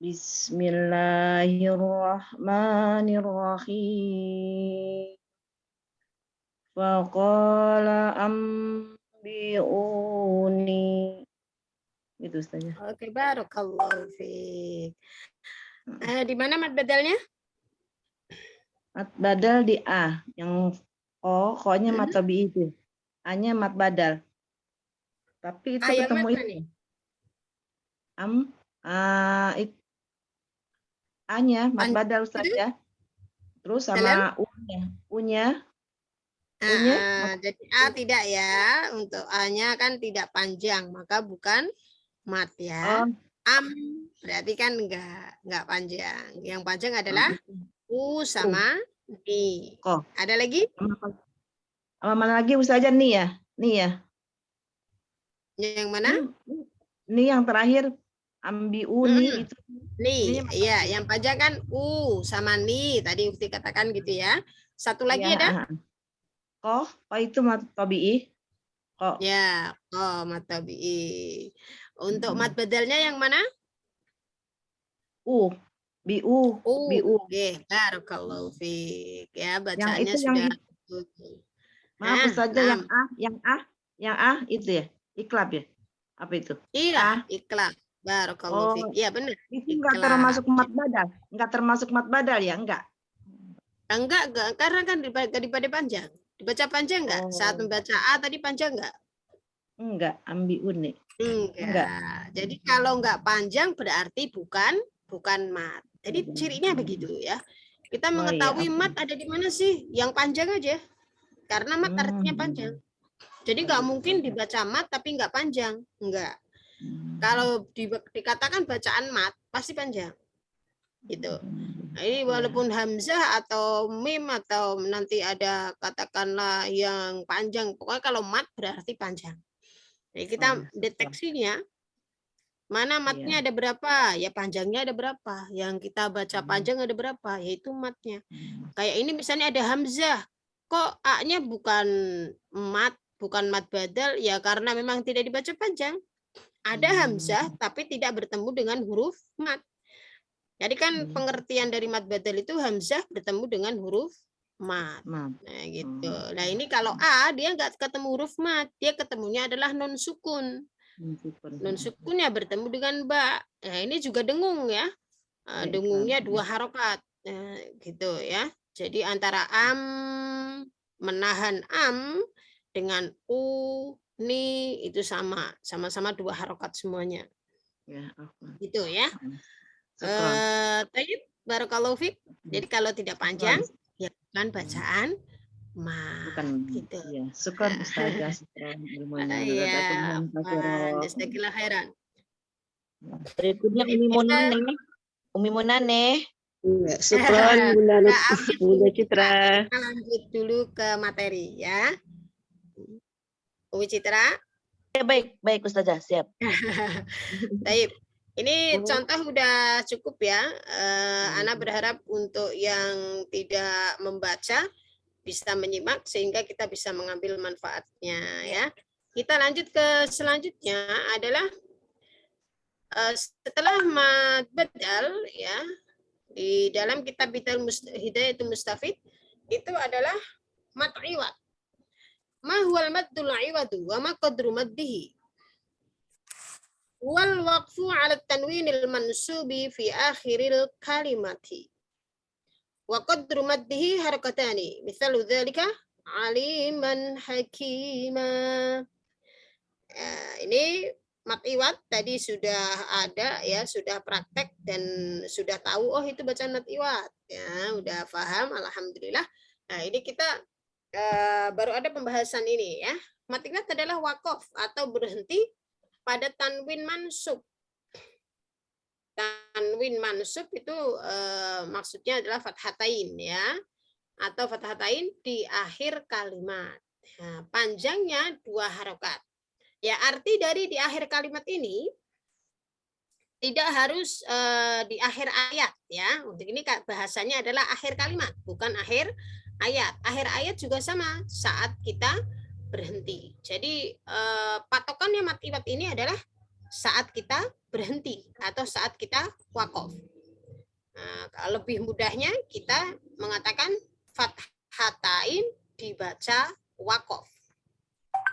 Bismillahirrahmanirrahim. Faqala ambi'uni. Itu Ustazah. Oke, barakallahu fiik. Di mana mad badalnya? Mat badal di A, yang ko-nya mat tabi'i itu. A-nya mat badal. Tapi itu yang ketemu mana itu. nih? A-nya mat badal Ustazah. Terus sama U-nya. U-nya. Jadi A tidak ya. Untuk A-nya kan tidak panjang, maka bukan mat ya. Berarti kan enggak panjang. Yang panjang adalah U sama Ni. Ada lagi? Sama mana lagi Ustazah? Nih ya? Nih ya? Yang mana? Ini yang terakhir. Ambi'uni itu. Nih, iya. Yang panjang kan U sama Ni. Tadi Ukti katakan gitu ya. Satu lagi ada? Ko itu mat tabi'i. Ko. Ya, mat tabi'i. Untuk mat badalnya yang mana? U. Bi'u. Oke, barakallahu fiik. Ya, bacaannya sudah. Maaf Ustazah, yang A itu ya, iklab ya? Apa itu? Iya, iklab. Barakallahu fiik. Iya benar. Itu enggak termasuk mat badal. Enggak termasuk mat badal ya, enggak? Enggak, karena kan daripada panjang. Dibaca panjang enggak? Saat membaca A tadi panjang enggak? Enggak, ambi'uni. Enggak. Jadi kalau enggak panjang berarti bukan mat. Jadi cirinya begitu ya. Kita mengetahui mat ada di mana sih? Yang panjang aja. Karena mat artinya panjang. Jadi nggak mungkin dibaca mat tapi nggak panjang. Enggak. Kalau dikatakan bacaan mat pasti panjang. Gitu. Nah, ini walaupun hamzah atau mim atau nanti ada katakanlah yang panjang, pokoknya kalau mat berarti panjang. Jadi kita deteksinya mana matnya ada berapa? Ya panjangnya ada berapa? Yang kita baca panjang ada berapa? Yaitu matnya. Kayak ini misalnya ada hamzah. Kok A-nya bukan mat badal? Ya karena memang tidak dibaca panjang. Ada hamzah tapi tidak bertemu dengan huruf mat. Jadi kan pengertian dari mat badal itu hamzah bertemu dengan huruf mat. Nah gitu. Nah ini kalau A dia nggak ketemu huruf mat, dia ketemunya adalah non sukun. Non sukunnya bertemu dengan ba. Nah, ini juga dengung ya. Dengungnya 2 harokat. Gitu ya. Jadi antara menahan dengan ni itu sama-sama 2 harokat semuanya. Ya, gitu ya. Tayyib, barakallahu fiik. Jadi kalau tidak panjang ya bukan bacaan bukan gitu. Ya, syukur Ustazah, ilmunya. Iya, jazakallahu khairan. Berikutnya Umi Munane. Syukron Bunda Citra. Kita lanjut dulu ke materi ya. Umi Citra. Ya, baik Ustazah, siap. Taib. Ini contoh udah cukup ya. Ana berharap untuk yang tidak membaca bisa menyimak sehingga kita bisa mengambil manfaatnya ya. Kita lanjut ke selanjutnya adalah setelah mad badal ya, di dalam kitab Hidayatul Mustafid itu adalah mad iwad. Ma huwal maddul iwadu wa ma qadru maddihi. Wal waqfu 'ala tanwinil mansubi fi akhiril kalimati. Wa qadru maddihi harakatani. Misalu dzalika aliman hakima. Ini mat iwat tadi sudah ada ya, sudah praktek dan sudah tahu oh itu bacaan mat iwat ya, udah paham alhamdulillah. Nah, ini kita baru ada pembahasan ini ya. Mat iwat adalah wakof atau berhenti pada tanwin mansub. Tanwin mansub itu maksudnya adalah fathatain ya, atau fathatain di akhir kalimat. Nah, panjangnya 2 harokat. Ya, arti dari di akhir kalimat ini tidak harus di akhir ayat ya. Untuk ini bahasanya adalah akhir kalimat, bukan akhir ayat. Akhir ayat juga sama saat kita berhenti. Jadi patokannya mat iwat ini adalah saat kita berhenti atau saat kita wakof. Nah, lebih mudahnya kita mengatakan fathatain dibaca wakof.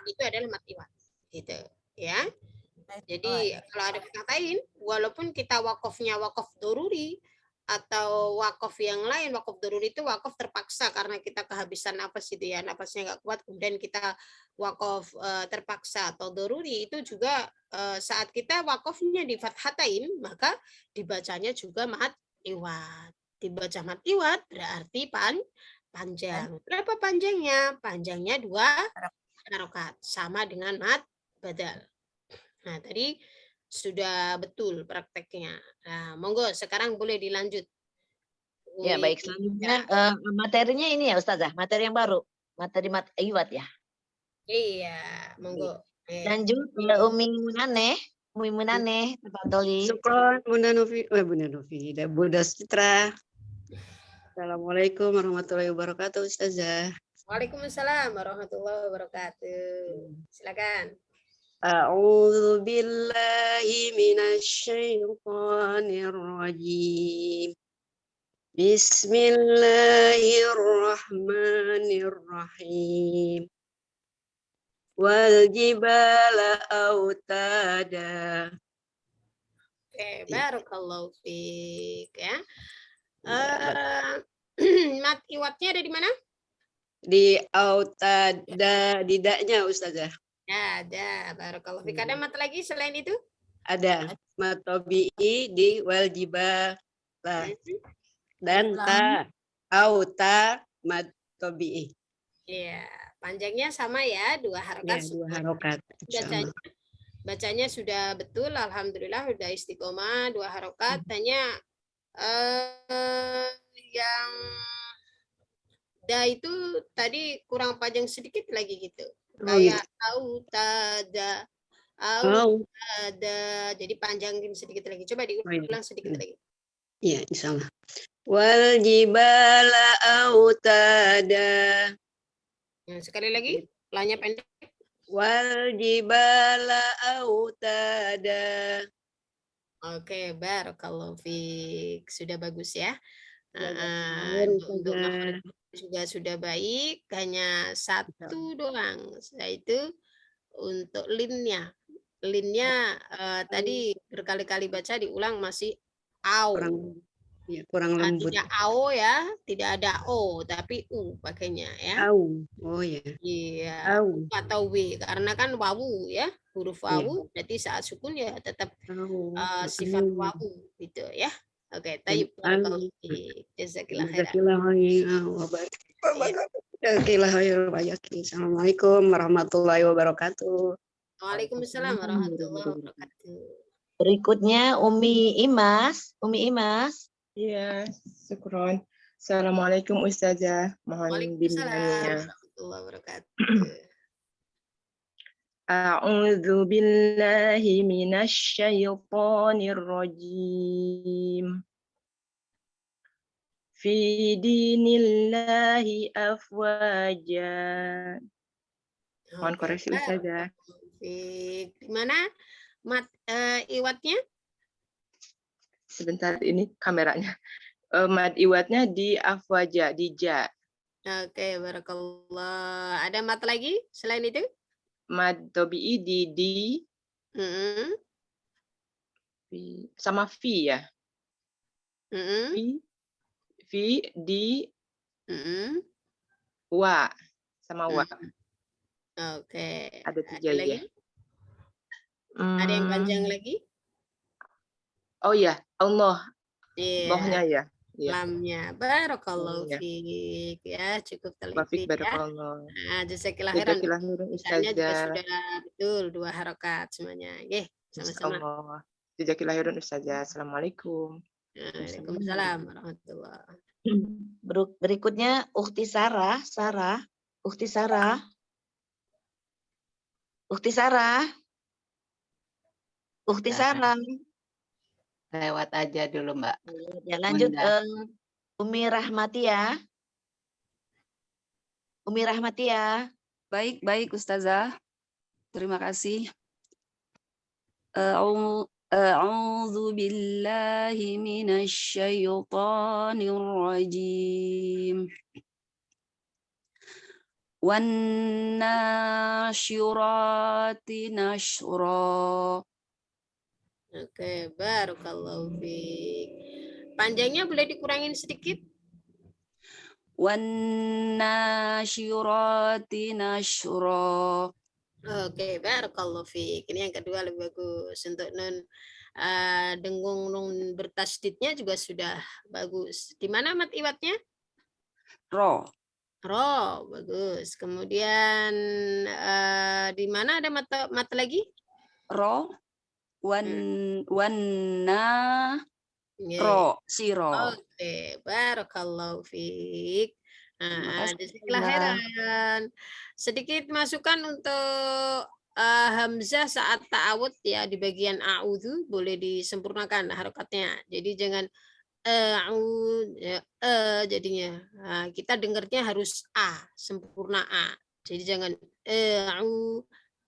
Itu adalah mat iwat. Gitu ya. Jadi kalau ada fathatain, walaupun kita wakofnya wakof doruri atau wakof yang lain, wakof doruri itu wakof terpaksa karena kita kehabisan napas gitu ya, napasnya nggak kuat, kemudian kita wakof terpaksa atau doruri, itu juga saat kita wakofnya di fathatain, maka dibacanya juga mat iwat. Dibaca mat iwat berarti panjang. Berapa panjangnya? Panjangnya 2 harokat, sama dengan mat badal. Nah, tadi sudah betul prakteknya. Nah, monggo sekarang boleh dilanjut. Ya, baik. Selanjutnya materinya ini ya Ustazah, materi yang baru. Materi mat iwat ya. Iya, monggo. Lanjut ya Umi Munaneh, tafadholi. Syukron Bunda Novi, Bunda Novi, dan Bunda Citra. Assalamualaikum warahmatullahi wabarakatuh, Ustazah. Waalaikumsalam warahmatullahi wabarakatuh. Silakan. A'udzu billahi minasyaitonir rajim. Bismillahirrahmanirrahim. Wal jibala autada. Oke, barakallahu fiik ya. Mat iwatnya ada di mana? Di autada, di daknya Ustazah. Ya, ada. Barakallahu fiik. Ada mat lagi selain itu? Ada mat tabi'i di wal jibala dan ta auta mat tabi'i. Iya, panjangnya sama ya, 2 harokat. Ya, 2 harokat. Bacanya sudah betul, alhamdulillah sudah istiqomah 2 harokat. Tanya yang da itu tadi kurang panjang sedikit lagi gitu. Kayak autada, jadi panjangin sedikit lagi. Coba diulang sedikit lagi. Iya, insyaallah. Wal jibala autada. Nah, sekali lagi, lanya pendek. Wal jibala autada. Oke, barakallahu fiik. Sudah bagus ya. Untuk juga sudah baik, hanya 1 doang, yaitu untuk linnya. Linnya tadi berkali-kali baca diulang masih au. Kurang lembut. Tidak ao ya, tidak ada o tapi u pakainya ya. Au. Oh ya. Iya. Au. Atau w karena kan wawu ya, huruf wawu berarti saat sukun ya tetap sifat wawu gitu ya. Oke, tayyib. Jazakillah khairan. Assalamualaikum warahmatullahi wabarakatuh. Waalaikumsalam warahmatullahi wabarakatuh. Berikutnya Umi Imas. Iya, syukron. Assalamualaikum Ustazah. Mohon bimbingannya. Warahmatullahi wabarakatuh. A'udzu billahi minasyaitonir rajim. Fi dinillahi afwaja. Mohon koreksi Ustazah. Di mana mat iwatnya? Sebentar, ini kameranya. Mad iwatnya di afwaja, di ja. Oke, barakallah. Ada mat lagi selain itu? Mad tabi'i di di. sama fi ya. Mm-mm. Fi di Mm-mm. wa sama wa. Oke. Ada 3 Ada ya. lagi? Ada yang panjang lagi? Oh ya, Allah. Iya. Bohnya ya. Iya. Lamnya. Barakallahu Lamnya. fiik. Ya, cukup Wafik teliti ya. barakallah. Nah, jazakillah khairan. Jazakillah khairan Tulisannya juga Ustazah. sudah betul 2 harokat semuanya. Oke, sama-sama. Insyaallah. Jazakillah khairan Ustazah. Assalamualaikum. Waalaikumsalam warahmatullahi. Berikutnya Ukhti Sarah, Ukhti Sarah. Ukhti Sarah. Ukhti Sarah. Lewat aja dulu, Mbak. Ya, lanjut Bunda. Umi Rahmatia. Umi Rahmatia. Baik Ustazah. Terima kasih. A'udzu billahi minasy syaithanir rajim. Wan nasyirati nashra. Oke, barakallahu fiik. Panjangnya boleh dikurangin sedikit? Wan nasyirati nashra. Oke, barakallahu fiik. Ini yang kedua lebih bagus. Untuk nun dengung nun bertasdidnya juga sudah bagus. Di mana mat iwatnya? Ro. Ro, bagus. Kemudian di mana ada mata lagi? Ro. Wanna Yeah. ro siro. Oke, barakallahu fiik. Nah, kasih, jazakillah Mbak. khairan. Sedikit masukan untuk hamzah saat ta'awud ya di bagian a'udzu boleh disempurnakan harokatnya. Jadi jangan ya, jadinya. Nah, kita dengarnya harus a, sempurna a. Jadi jangan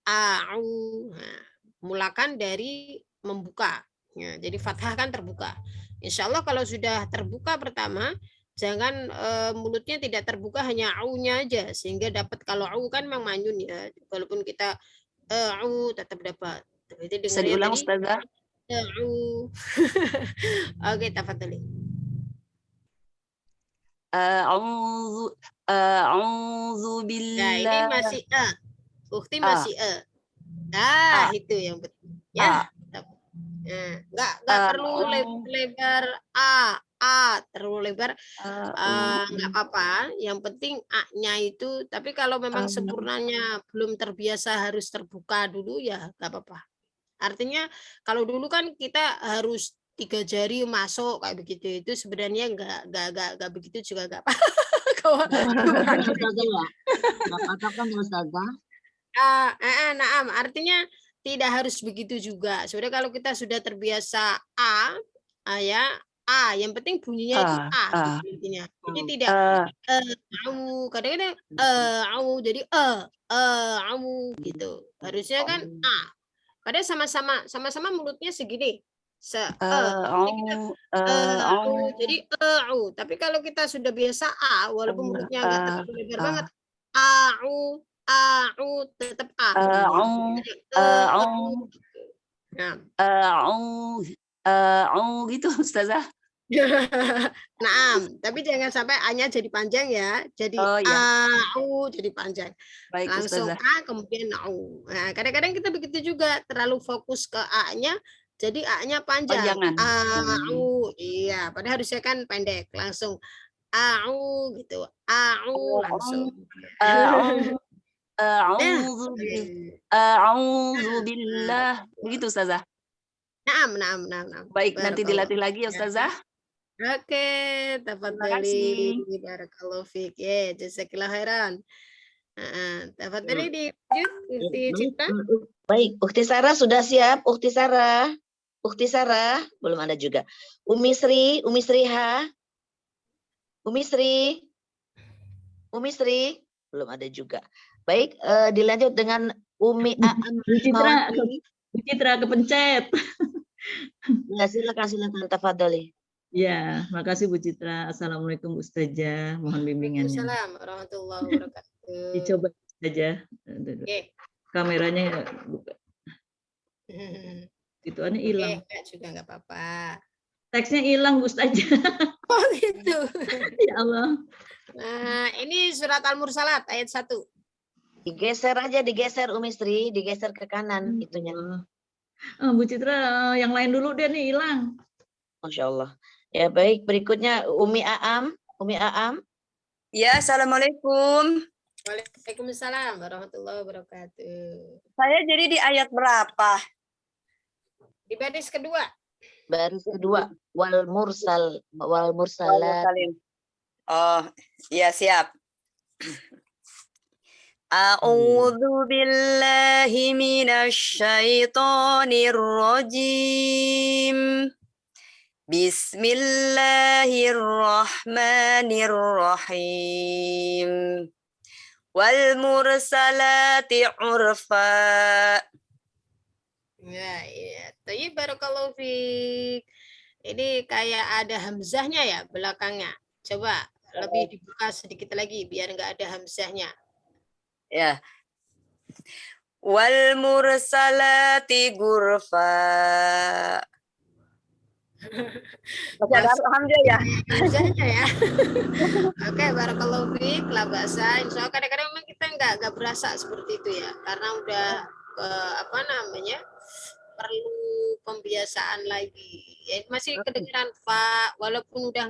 a'u. Nah, mulakan dari membuka. Ya, jadi fathah kan terbuka. Insya Allah kalau sudah terbuka pertama, jangan mulutnya tidak terbuka hanya au-nya aja sehingga dapat. Kalau au kan memang manyun ya. Walaupun kita au tetap dapat. Itu Bisa dengarnya diulang tadi Ustazah? au. Oke, tafadhali. A'udzu Nah, billahi. ini masih Ukti masih itu yang betul. Ya. Nggak perlu lebar terlalu lebar, nggak apa-apa. Yang penting a-nya itu. Tapi kalau memang sempurnanya belum terbiasa harus terbuka dulu ya nggak apa-apa. Artinya kalau dulu kan kita harus 3 jari masuk kayak begitu, itu sebenarnya nggak begitu juga nggak apa. Naam, artinya tidak harus begitu juga. Sebenarnya kalau kita sudah terbiasa ya a, yang penting bunyinya itu gitu intinya. Jadi tidak kadang-kadang jadi gitu. Harusnya kan a. Padahal sama-sama mulutnya segini. Jadi tapi kalau kita sudah biasa tapi mulutnya nggak terlalu lebar banget, tetap gitu Ustazah. Naam, tapi jangan sampai a-nya jadi panjang ya. Jadi jadi panjang. Baik, langsung Ustazah. Kemudian au. Nah, kadang-kadang kita begitu juga, terlalu fokus ke a-nya jadi a-nya panjang. Iya, padahal harusnya kan pendek. Langsung au gitu. Langsung. A'udzu billah. Begitu Ustazah. Naam. Baik, nanti dilatih lagi ya Ustazah. Oke, tafadhali. Barakallahu fiik. Ya, jazakillah khairan. Tafadhali dilanjut Ukti Citra. Baik, Ukti Sarah sudah siap? Ukti Sarah belum ada juga. Umi Sri Ha. Umi Sri belum ada juga. Baik, dilanjut dengan Umi Aan. Bu Citra kepencet. Ya, silakan tafadhali. Ya, makasih Bu Citra. Assalamualaikum Ustazah. Mohon bimbingannya. Waalaikumsalam warahmatullahi wabarakatuh. Dicoba saja. Oke. Kameranya buka. Itu aneh hilang. Enggak juga enggak apa-apa. Teksnya hilang Ustazah. Oh gitu. Ya Allah. Nah, ini surat Al-Mursalat ayat 1. Digeser aja, digeser Umi Sri, digeser ke kanan itunya. Bu Citra, yang lain dulu dia nih hilang. Masya Allah. Ya baik, berikutnya Umi Aam. Umi Aam. Ya, Assalamualaikum. Waalaikumsalam warahmatullahi wabarakatuh. Saya jadi di ayat berapa? Di baris kedua. Baris kedua. Wal mursalat. Oh, iya siap. A'udzu billahi minasy syaithanir rajim. Bismillahirrahmanirrahim. Wal mursalati urfa. Ya, iya. Thayyib, barakallahu fiik. Ini kayak ada hamzahnya ya belakangnya. Coba lebih dibuka sedikit lagi biar enggak ada hamzahnya. Ya. Wal mursalati gurfa. Masih ada hamzah ya? Hamzahnya ya. Oke, barakallahu fiik, la ba'sa. Insya Allah kadang-kadang memang kita enggak berasa seperti itu ya. Karena udah perlu pembiasaan lagi. Ya, masih kedengaran fa, walaupun udah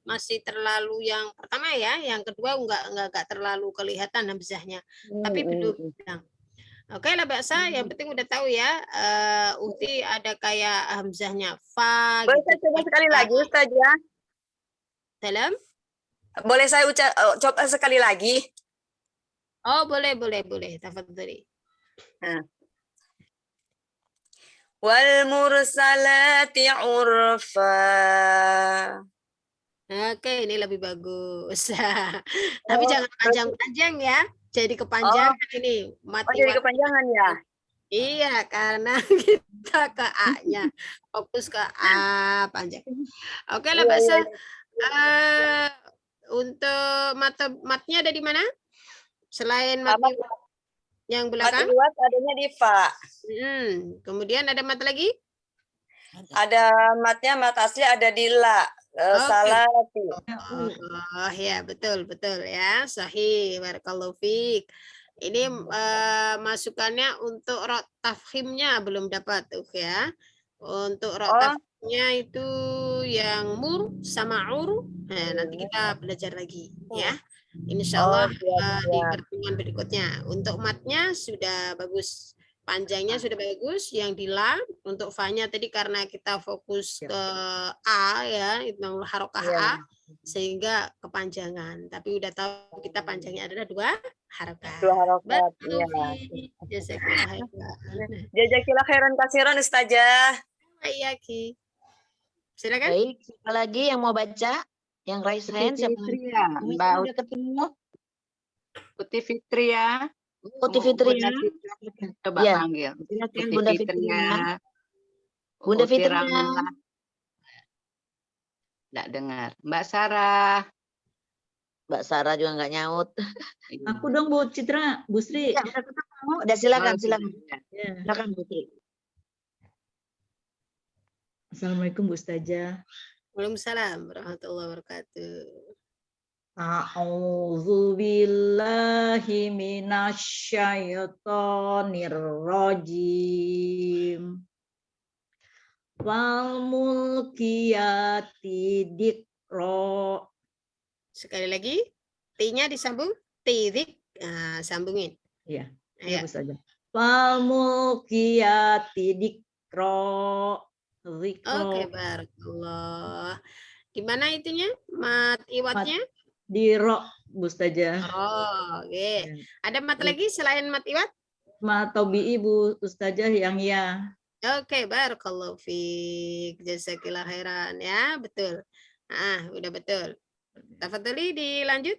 masih terlalu yang pertama ya, yang kedua enggak terlalu kelihatan hamzahnya. Tapi belum hilang. Oke lah Baksa, yang penting udah tahu ya. Uhti ada kayak hamzahnya fa. Boleh saya coba sekali lagi Ustazah? Salam. Boleh saya coba sekali lagi? Oh, boleh. Tafadhali. Wal mursalati urfa. Oke, ini lebih bagus. Tapi jangan panjang-panjang ya. Jadi kepanjangan ini. Jadi kepanjangan ya? Iya, karena kita ke A-nya. Fokus ke A panjang. Oke lah, Baksa. Untuk matnya ada di mana? Selain mat yang belakang? Mat iwat adanya di fa. Kemudian ada mat lagi? Ada matnya, mat asli ada di la. Salati. Oh ya, betul ya. Sahih. Barakallahu fiik. Ini masukannya untuk rot tafkhimnya belum dapat tuh ya. Untuk rot tafkhimnya itu yang mur sama ur. Nah, nanti kita belajar lagi ya. Insya Allah di pertemuan berikutnya. Untuk matnya sudah bagus. Panjangnya sudah bagus. Yang di la, untuk fa-nya tadi karena kita fokus ke A ya, itu harokah A, sehingga kepanjangan. Tapi udah tahu kita panjangnya adalah 2 harokat. 2 harokat. Jazakillah khairan katsiran Ustazah. Iya Ki. Silakan. Baik, siapa lagi yang mau baca? Yang raise hand siapa? Fitria, Mbak Udah ketemu? Putih Fitria. Putih Fitria. Coba Ya. panggil. Silakan Putih Bunda Fitria. Bunda Uti Fitria. Ramlah. Nggak dengar. Mbak Sarah. Mbak Sarah juga nggak nyaut. Aku dong Bu Citra, Bu Sri. Ya, udah ketemu. Udah silakan. Ya. Silakan Putri. Assalamualaikum Bu Ustazah. Waalaikumsalam warahmatullahi wabarakatuh. A'udzu billahi minasyaitonir rajim. Wal mulkiyati dzikra. Sekali lagi, T-nya disambung, tidik. Nah, sambungin. Iya. Ayo. Ustazah. Wal mulkiyati dzikra. Oke, barakallah. Di mana itunya? Mat iwatnya? Di ro, Bu Ustazah. Oh, oke. Ada mat lagi selain mat iwat? Mat tabi'i Bu Ustazah yang ya. Oke, barakallahu fiik. Jazakillah khairan ya, betul. Udah betul. Tafadhali dilanjut.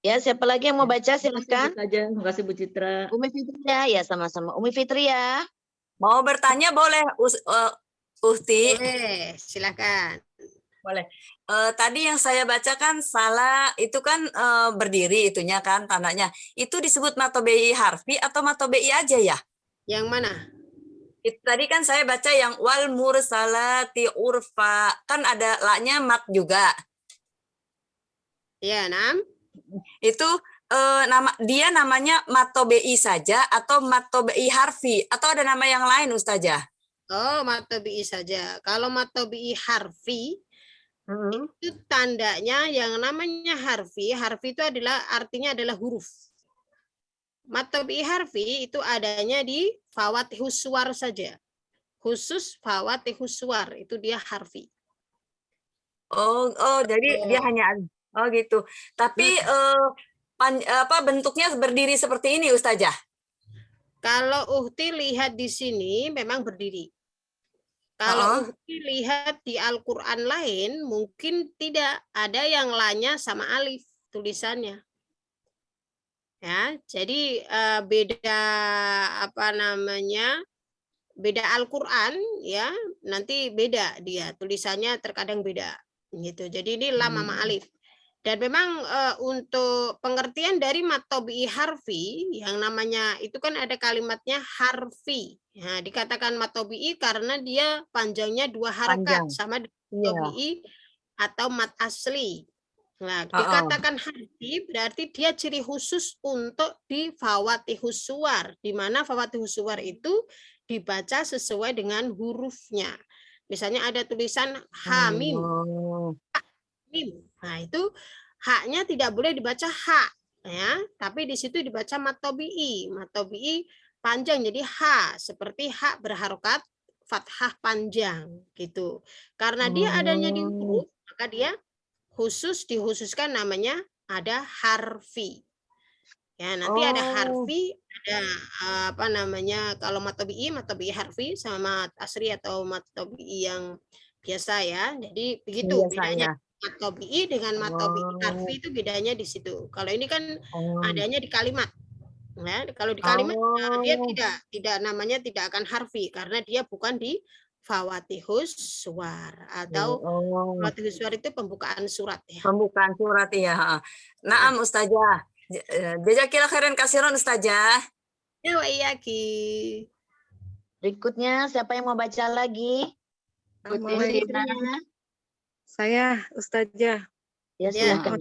Ya, siapa lagi yang mau baca silakan. Terima kasih Bu Citra. Umi Fitria ya sama-sama. Umi Fitria. Mau bertanya boleh Uhti? Boleh, silakan. Boleh. Tadi yang saya bacakan salah itu kan berdiri itunya kan tandanya. Itu disebut matobei harfi atau matobei aja ya? Yang mana? Tadi kan saya baca yang wal mursalati urfa, kan ada la-nya mat juga. Ya, Nam. Itu dia namanya matobi saja atau matobi harfi atau ada nama yang lain Ustazah? Oh, matobi saja. Kalau matobi harfi itu tandanya yang namanya harfi. Harfi itu artinya adalah huruf. Matobi harfi itu adanya di fawatihus suwar saja. Khusus fawatihus suwar itu dia harfi. Jadi dia hanya gitu. Tapi bentuknya berdiri seperti ini Ustazah? Kalau Uhti lihat di sini memang berdiri. Kalau Uhti lihat di Al-Qur'an lain mungkin tidak ada yang la-nya sama alif tulisannya. Ya, jadi beda beda Al-Qur'an ya, nanti beda dia tulisannya terkadang beda gitu. Jadi ini lam sama alif. Dan memang untuk pengertian dari matobi harfi yang namanya itu kan ada kalimatnya harfi. Nah, dikatakan matobi karena dia panjangnya 2 harakat sama matobi atau mat asli. Nah, dikatakan harfi berarti dia ciri khusus untuk di fawatihus suwar, di mana fawatihus suwar itu dibaca sesuai dengan hurufnya. Misalnya ada tulisan hamim. Nah, itu haknya tidak boleh dibaca hak ya, tapi di situ dibaca matobi'i. Matobi'i panjang jadi ha, seperti hak berharokat fathah panjang gitu. Karena dia adanya di huruf, maka dia dikhususkan namanya ada harfi. Ya, nanti ada harfi, ada kalau matobi'i harfi sama asri atau matobi'i yang biasa ya. Jadi begitu bedanya matobi'i dengan matobi'i harfi itu bedanya di situ. Kalau ini kan adanya di kalimat. Ya, kalau di kalimat dia tidak namanya tidak akan harfi karena dia bukan di fawatihus suwar atau fawatihus suwar itu pembukaan surat ya. Pembukaan surat ya. Naam Ustazah. Jazakillah khairan katsiran Ustazah. Ya wa iyaki. Berikutnya siapa yang mau baca lagi? Saya Ustazah. Ya, silakan.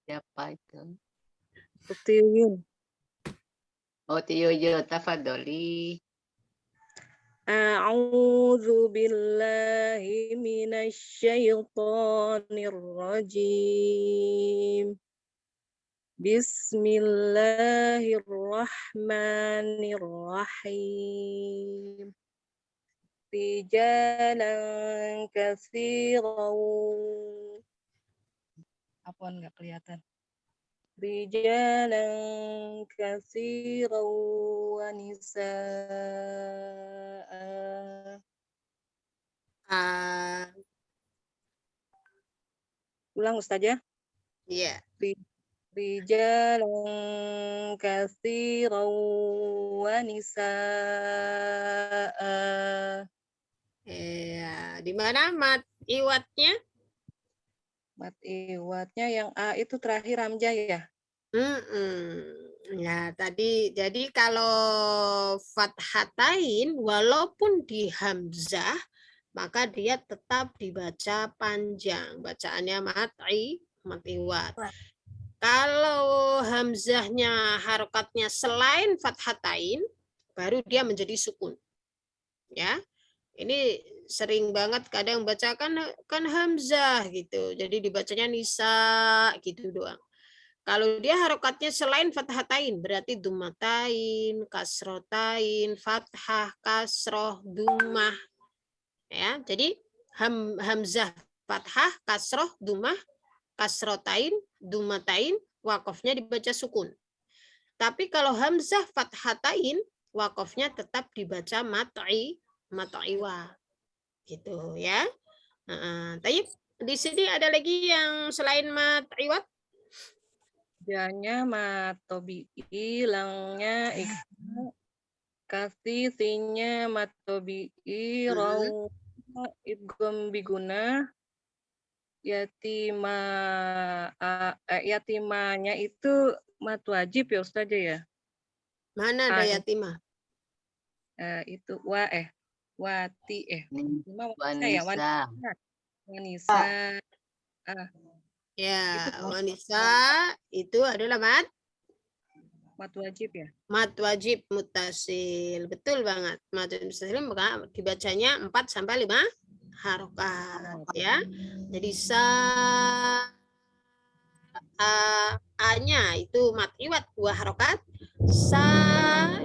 Siapa itu? Utiyun. Tiyoyo, tafadholi. A'udzu billahi minasy syaithanir rajim. Bismillahirrahmanirrahim. Rijalan katsiran. Apa enggak kelihatan? Rijalan katsiran wa nisaa. Ulang Ustazah? Iya. Rijalan katsiran wa nisaa. Ya, di mana mat iwatnya? Mat iwatnya yang A itu terakhir hamzah ya? Ya, jadi kalau fathatain walaupun di hamzah maka dia tetap dibaca panjang, bacaannya mat iwat. Kalau hamzahnya harokatnya selain fathatain baru dia menjadi sukun. Ya. Ini sering banget kadang bacakan kan hamzah gitu. Jadi dibacanya nisa gitu doang. Kalau dia harokatnya selain fathatain berarti dumatain, kasrotain, fathah, kasroh, dumah. Ya, jadi hamzah fathah, kasroh, dumah, kasrotain, dumatain, wakofnya dibaca sukun. Tapi kalau hamzah fathatain, wakofnya tetap dibaca mat'iwa gitu ya. Tayyib, di sini ada lagi yang selain mat'iwat? Janya matobi'i, langnya kasih sinya matobi'i, raw idgham biguna, yatimanya itu mat wajib ya Ustazah ya? Mana ada yatimah? itu wati cuma wanita ya Wanisa. wanita. Ya, Itu wanisa itu adalah mat wajib ya. mat wajib mutasil. Betul banget. Mat wajib mutasil maka dibacanya 4 sampai 5 harokat ya. Jadi A-nya itu mat iwat 2 harokat. Sa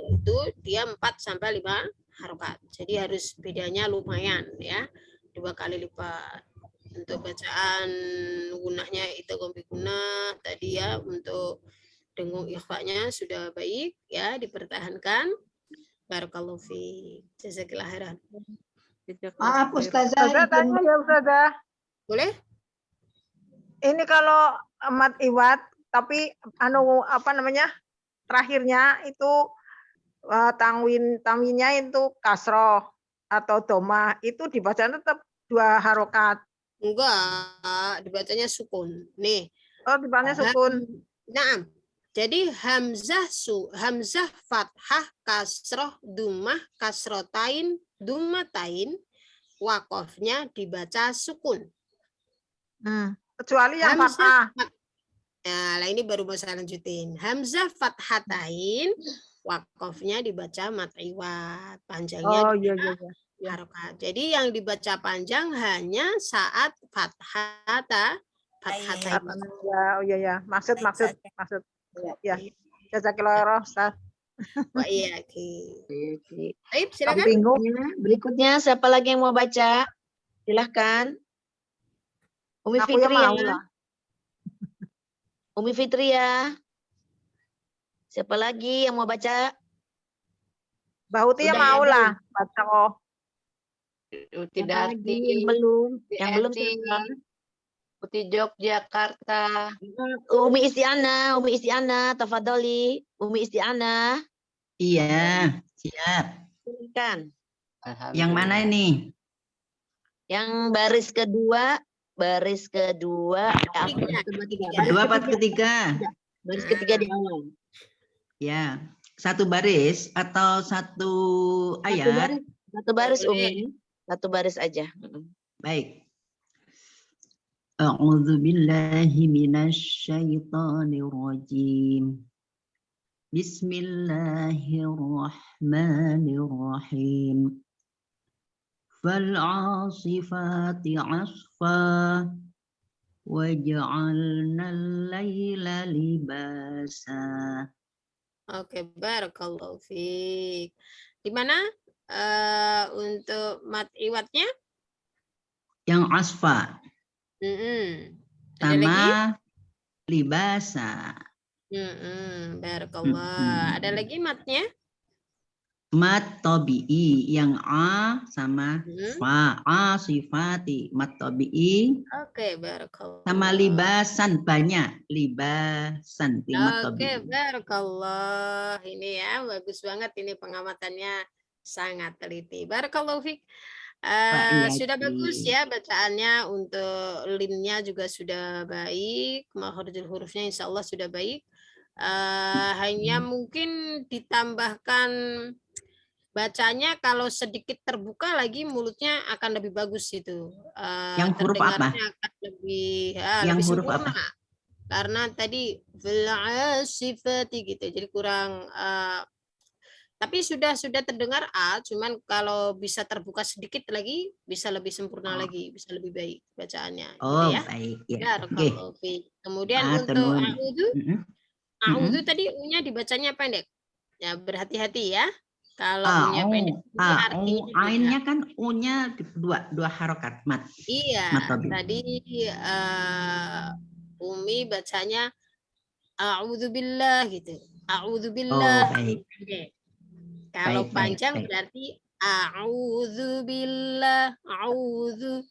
itu dia 4 sampai 5 harokat. Jadi harus bedanya lumayan ya. 2 kali lipat. Untuk bacaan gunahnya itu kompi gunah tadi ya, untuk dengung ikhfanya sudah baik ya, dipertahankan. Barakallahu fiik. Jazakallahu khairan. Maaf Ustazah, tanya ya Ustazah. Boleh? Ini kalau mat iwat tapi terakhirnya itu tanwinnya itu kasroh atau domah, itu dibaca tetap 2 harokat. Enggak, dibacanya sukun. Nih. Oh, dibacanya sukun. Nah, jadi hamzah fathah kasroh dumah kasrotain dumatain, wakofnya dibaca sukun. Kecuali yang fathah. Nah, ini baru mau saya lanjutin. Hamzah fathatain, wakofnya dibaca mat iwat, panjangnya harokat. Jadi yang dibaca panjang hanya saat fathatain. Ya. Maksud. Ya. Jazakallahu Ustaz. Wah, iya. Baik, silakan. Berikutnya siapa lagi yang mau baca? Silahkan. Umi Fitria. Umi Fitria. Siapa lagi yang mau baca? Mbak Uti ya mau lah baca kok. Tidak yang belum Putih Yogyakarta. Umi Istiana, tafadholi. Umi Istiana. Iya, siap. Silakan. Yang mana ini? Yang baris kedua. Baris kedua apa ketiga? Baris ketiga di awal. Ya, satu baris atau satu ayat? Satu baris Umi. Satu baris aja. Baik. A'udzu billahi minasy syaithanir rajim. Bismillahirrahmanirrahim. Fal'asifati 'asfa waj'alnal laila libasa. Oke, barakallahu fiik. Di mana untuk mat iwatnya? Yang asfa. Sama lagi? Libasa. Barakallah. Ada lagi matnya? Mat tabi'i yang a sama fa, a sifati mat tabi'i. Oke, barakallah. Sama libasan banyak, libasan mat tabi'i. Oke, barakallah. Ini ya, bagus banget ini pengamatannya, sangat teliti. Barakallahu fiik. Sudah bagus ya bacaannya, untuk limnya juga sudah baik, makharijul hurufnya insya Allah sudah baik. Hanya mungkin ditambahkan bacanya, kalau sedikit terbuka lagi mulutnya akan lebih bagus itu. Yang huruf apa? Akan lebih, yang lebih huruf sempurna. apa? Karena tadi sifati gitu, jadi kurang. Tapi sudah terdengar A, cuman kalau bisa terbuka sedikit lagi, bisa lebih sempurna lagi, bisa lebih baik bacaannya. Oh, gitu ya. baik. Ya. Kemudian untuk a'udzu tadi U-nya dibacanya pendek. Ya, berhati-hati ya. Kalau U-nya pendek. Ainnya kan U-nya dua harokat mat. Iya, tadi Umi bacanya a'udzubillah gitu. A'udzubillah. Oh, baik. Kalau panjang berarti a'udzubillah, a'udzu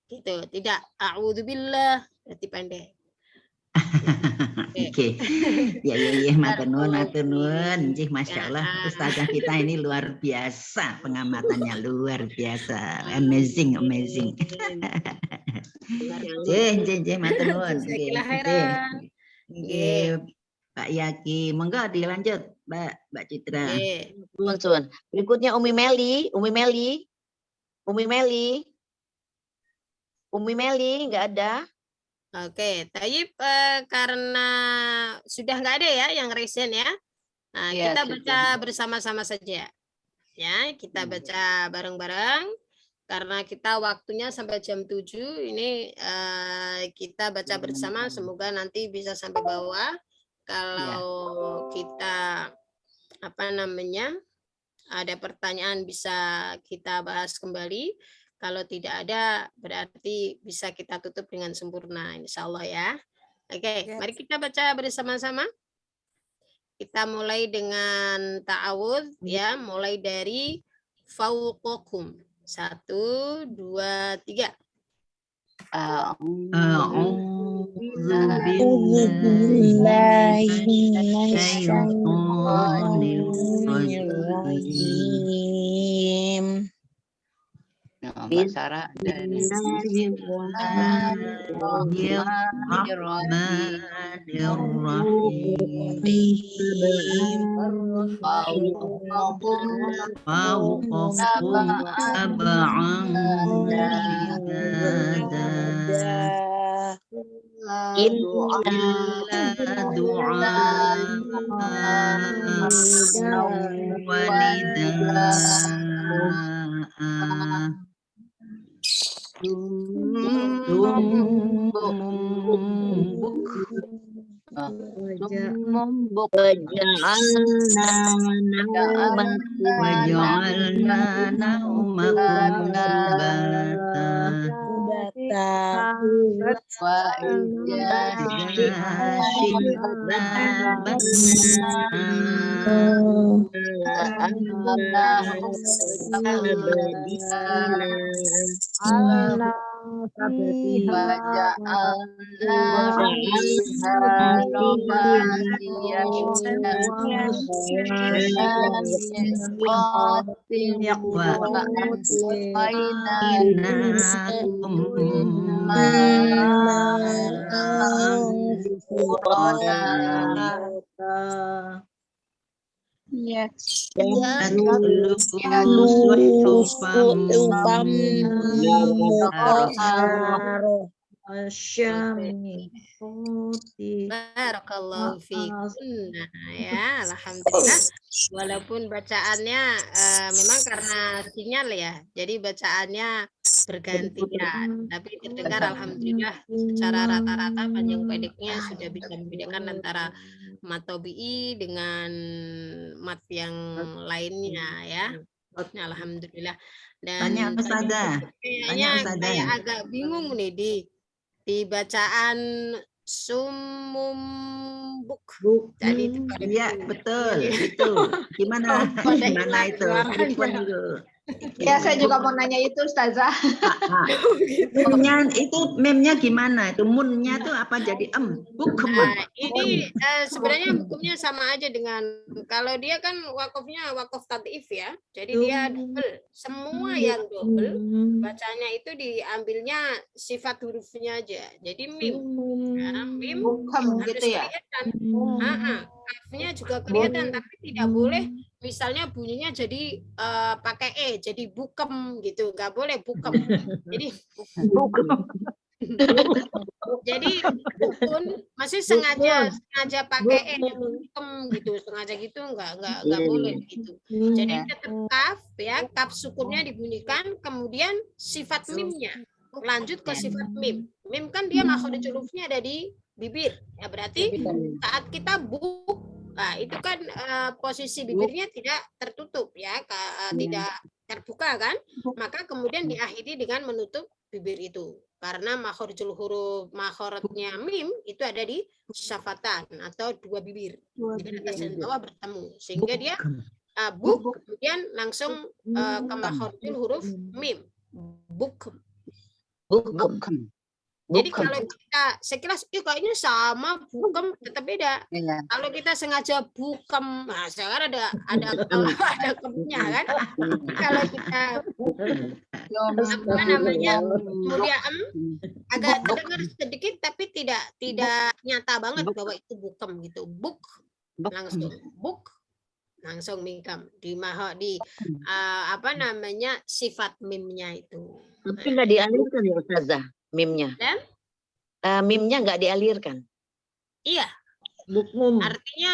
gitu. Tidak, a'udzubillah berarti pendek. Oke. Ya, matur nuwun. Nggih, Masya Allah, Ustazah kita ini luar biasa, pengamatannya luar biasa. Amazing. Nggih, matur nuwun. Nggih. Pak Yaki. Monggo dilanjut, Mbak Citra. Oke. Berikutnya Umi Meli. Umi Meli nggak ada. Oke, Tayyip, karena sudah nggak ada ya yang resen ya. Nah, Iya, kita sudah. baca bersama-sama saja. Ya, kita baca bareng-bareng. Karena kita waktunya sampai jam 7, ini kita baca bersama, semoga nanti bisa sampai bawah. Kalau kita ada pertanyaan bisa kita bahas kembali. Kalau tidak ada berarti bisa kita tutup dengan sempurna, insya Allah ya. Oke, mari kita baca bersama-sama. Kita mulai dengan ta'awudz ya, mulai dari fauqakum. 1, 2, 3. Mbak Sarah dari waja'alna naumakum Barakallahu fiikum. Ya, alhamdulillah. Walaupun bacaannya memang karena sinyal ya, jadi bacaannya bergantian, tapi terdengar alhamdulillah secara rata-rata panjang pendeknya sudah bisa membedakan antara mat tabi'i dengan mat yang lainnya ya. Alhamdulillah. Dan Tanya Ustazah. kayaknya saya agak bingung nih di bacaan sumumbuk. Jadi itu Iya, betul. Itu. Gimana? Gimana itu? Ya, saya juga mau nanya itu, Ustazah. Memnya gimana? Itu munnya tuh apa jadi bukum? Ini sebenarnya hukumnya sama aja dengan kalau dia kan wakofnya wakof tad'if ya. Jadi dia double. Semua yang double bacanya itu diambilnya sifat hurufnya aja. Jadi mim. Ya, mim bukum harus gitu ya. kelihatan. Kafnya juga kelihatan tapi tidak boleh misalnya bunyinya jadi pakai e jadi bukem gitu, nggak boleh bukem. Jadi bukem. Jadi bukun masih sengaja pakai e bukem gitu, sengaja gitu nggak boleh gitu. Jadi tetap kaf ya, kaf sukunnya dibunyikan, kemudian sifat mimnya lanjut ke sifat mim. Mim kan dia makhrajul hurufnya ada di bibir ya, berarti saat kita buk, nah itu kan posisi bibirnya tidak tertutup ya, tidak terbuka kan, maka kemudian diakhiri dengan menutup bibir itu karena makhrajul huruf makhrajnya mim itu ada di syafatan atau dua bibir, bibir atas dan bawah bertemu sehingga dia buk kemudian langsung ke makhrajul huruf mim, bukum. Jadi kalau kita sekilas kayaknya sama bukem tetap beda. Iya. Kalau kita sengaja bukem, nah sekarang ada kemnya kan. Kalau kita apa namanya kemudian agak terdengar sedikit tapi tidak nyata banget bahwa itu bukem gitu. Buk langsung mingkam di apa namanya sifat mimnya itu. Tapi nggak dialirkan ya Ustazah mimnya. Dan mimnya nggak dialirkan. Iya. Artinya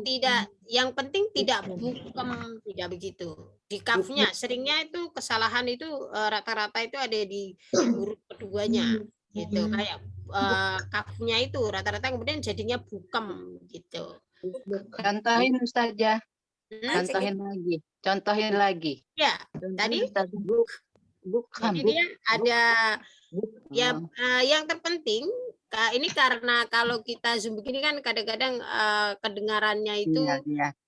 tidak, yang penting tidak bukem, tidak begitu. Di kafnya seringnya itu kesalahan itu rata-rata itu ada di huruf keduanya gitu. Kayak kafnya itu rata-rata kemudian jadinya bukem gitu. Contohin Ustazah. Contohin lagi. Ya, tadi jadi dia ada yang terpenting ini karena kalau kita zoom begini kan kadang-kadang kedengarannya itu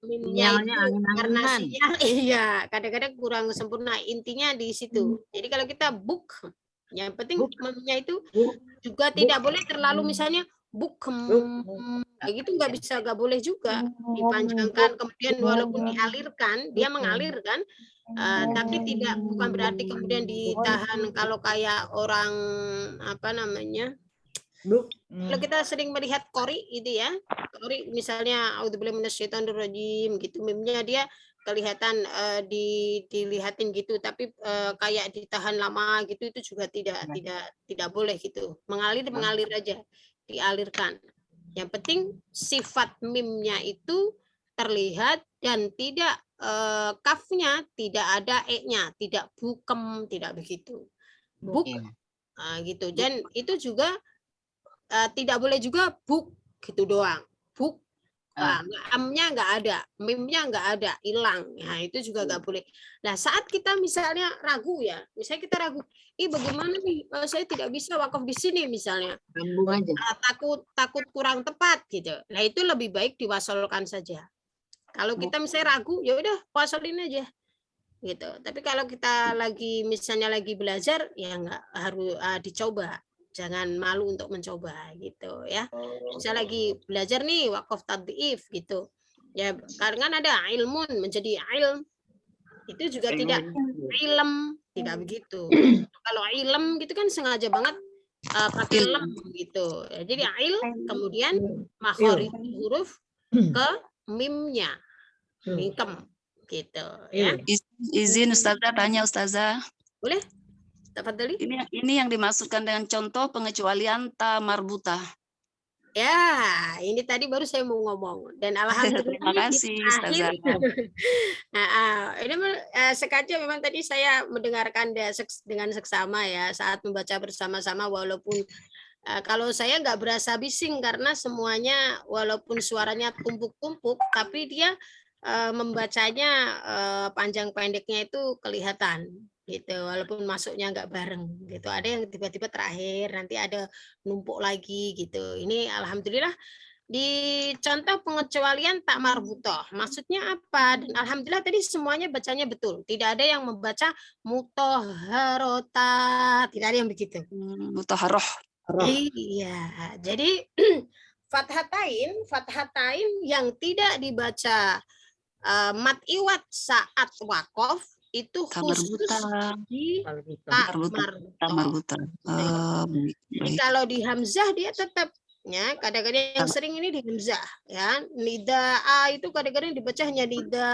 mimnya itu karena sinyal iya kadang-kadang kurang sempurna, intinya di situ. Jadi kalau kita book yang penting mimnya itu juga tidak boleh terlalu misalnya bukem kayak gitu, nggak boleh juga dipanjangkan kemudian walaupun dialirkan dia mengalirkan tapi bukan berarti kemudian ditahan. Kalau kayak orang apa namanya kalau kita sering melihat qori itu ya, qori misalnya auzubillahi minasyaitonirrajim gitu, mimnya dia kelihatan dilihatin gitu tapi kayak ditahan lama gitu, itu juga tidak boleh gitu. Mengalir aja, dialirkan. Yang penting sifat mimnya itu terlihat dan tidak kafnya tidak ada e-nya, tidak bukem, tidak begitu. Buk gitu. Dan itu juga tidak boleh juga buk gitu doang. Buk amnya nggak ada, mimnya nggak ada, hilang. Nah, itu juga nggak boleh. Nah, saat kita misalnya ragu ya, misalnya kita ragu, bagaimana nih saya tidak bisa wakaf di sini misalnya. Sambung aja. Takut kurang tepat gitu. Nah, itu lebih baik diwasolkan saja. Kalau kita misalnya ragu, ya udah wasolin aja. Gitu. Tapi kalau kita misalnya lagi belajar, ya nggak harus dicoba. Jangan malu untuk mencoba gitu ya. Misalnya lagi belajar nih wakaf tadhiif gitu. Ya karena ada ilmun menjadi ilm. Itu juga tidak ilm, tidak begitu. Kalau ilm gitu kan sengaja banget pakai lem gitu. Ya, jadi kemudian makhrij huruf ke mimnya. Mingkem gitu ya. Izin Ustazah tanya Ustazah. Boleh? Tafadhali. Ini yang dimaksudkan dengan contoh pengecualian ta marbuta. Ya, ini tadi baru saya mau ngomong dan alhamdulillah terima kasih Ustazah. Ini sengaja memang tadi saya mendengarkan dengan seksama ya saat membaca bersama-sama, walaupun kalau saya nggak berasa bising karena semuanya walaupun suaranya tumpuk-tumpuk tapi dia membacanya panjang pendeknya itu kelihatan gitu, walaupun masuknya nggak bareng gitu. Ada yang tiba-tiba terakhir, nanti ada numpuk lagi gitu. Ini alhamdulillah di contoh pengecualian tak marbutoh. Maksudnya apa? Dan alhamdulillah tadi semuanya bacanya betul. Tidak ada yang membaca mutoharota, tidak ada yang begitu. Mutoharoh. Iya, jadi fathatain yang tidak dibaca mat iwat saat wakof itu khusus di tak marbuta. Jadi kalau di hamzah dia tetapnya kadang-kadang yang sering ini di hamzah ya, nida itu kadang-kadang dibaca hanya nida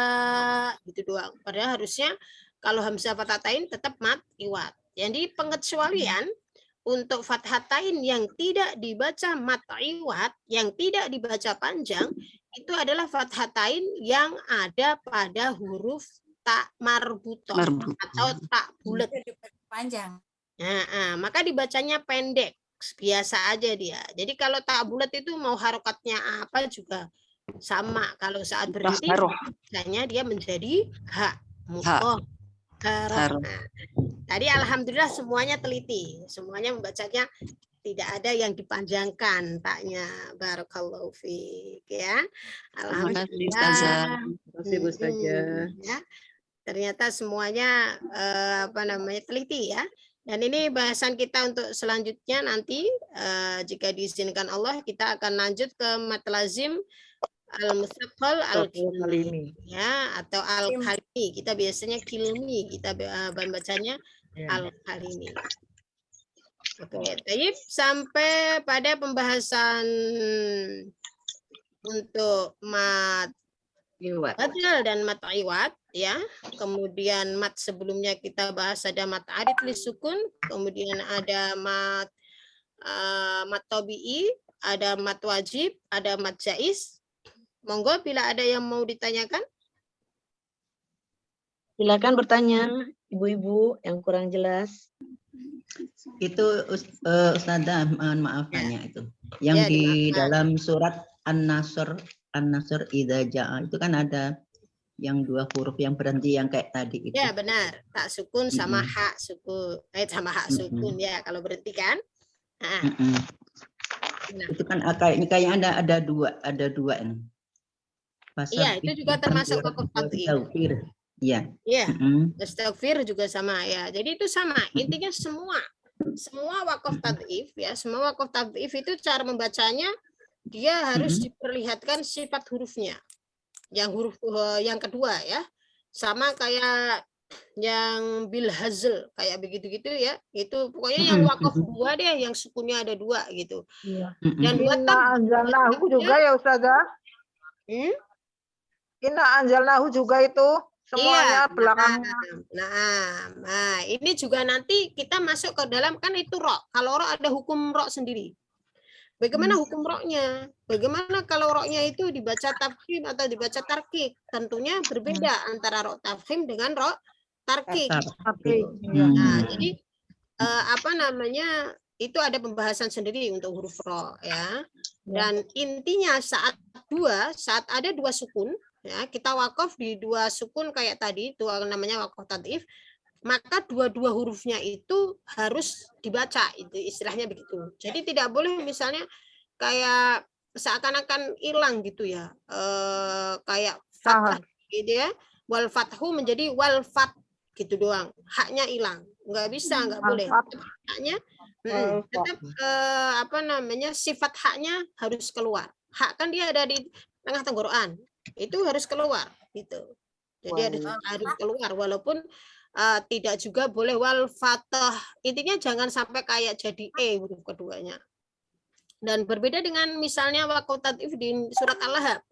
gitu doang. Padahal harusnya kalau hamzah fathatain tetap mat iwat. Jadi pengecualian untuk fathatain yang tidak dibaca mat iwat, yang tidak dibaca panjang, itu adalah fathatain yang ada pada huruf tak marbutoh atau tak bulat panjang. Nah, maka dibacanya pendek, biasa aja dia. Jadi kalau tak bulat itu mau harokatnya apa juga sama. Kalau saat berhenti, biasanya dia menjadi ha. Tadi alhamdulillah semuanya teliti, semuanya membacanya tidak ada yang dipanjangkan taknya. Barakallahu fiik ya. Alhamdulillah. Terima kasih Bu Ustazah. Ya. Ternyata semuanya teliti ya. Dan ini bahasan kita untuk selanjutnya nanti jika diizinkan Allah kita akan lanjut ke mat lazim al-musaqqal al-kilmi ya, atau al-kalimi. Kita biasanya kilmi, kita bacanya al-kalimi. Oke, baik, sampai pada pembahasan untuk mat badal dan mat iwat ya. Kemudian mat sebelumnya kita bahas ada mat arid li sukun, kemudian ada mat tabi'i, ada mat wajib, ada mat jaiz. Monggo bila ada yang mau ditanyakan. Silakan bertanya, ibu-ibu yang kurang jelas. Itu Ustazah, mohon maaf tanya itu. Yang Ya, di dimaafkan. dalam surat An-Nasr idza jaa itu kan ada yang 2 huruf yang berhenti yang kayak tadi itu. Ya benar, tak sukun sama hak sukun, sama hak sukun ya kalau berhenti kan. Nah, Itu kan kayaknya ada dua ini. iya itu juga termasuk waqaf tad'if. Taufir. Iya. Iya, astaghfir juga sama ya. Jadi itu sama. Intinya semua waqaf tad'if ya, semua waqaf tad'if itu cara membacanya dia harus diperlihatkan sifat hurufnya. Yang huruf yang kedua ya. Sama kayak yang bil hazl kayak begitu-gitu ya. Itu pokoknya yang waqaf 2 deh, yang sukunnya ada 2 gitu. Iya. Dan Inna anzalnahu juga ya Ustazah. Inna anzalnahu juga itu semuanya belakangnya. Nah, ini juga nanti kita masuk ke dalam kan itu ro. Kalau ro ada hukum ro sendiri. Bagaimana hukum roknya? Bagaimana kalau roknya itu dibaca tafkhim atau dibaca tarkik? Tentunya berbeda antara rok tafkhim dengan rok tarkik. Nah, jadi apa namanya? Itu ada pembahasan sendiri untuk huruf ro ya. Dan intinya saat ada 2 sukun ya, kita wakaf di 2 sukun kayak tadi itu namanya wakaf tad'if, maka 2 hurufnya itu harus dibaca, itu istilahnya begitu. Jadi tidak boleh misalnya kayak seakan-akan hilang gitu ya, kayak fathah gitu ya, wal fathu menjadi wal fat gitu doang, haknya hilang, nggak bisa, nggak boleh. Haknya tetap apa namanya sifat haknya harus keluar. Hak kan dia ada di tengah tenggorokan, itu harus keluar gitu. Jadi harus keluar walaupun tidak juga boleh wal fathah. Intinya jangan sampai kayak jadi huruf keduanya. Dan berbeda dengan misalnya waqaf tad'if di surat Al-Lahab.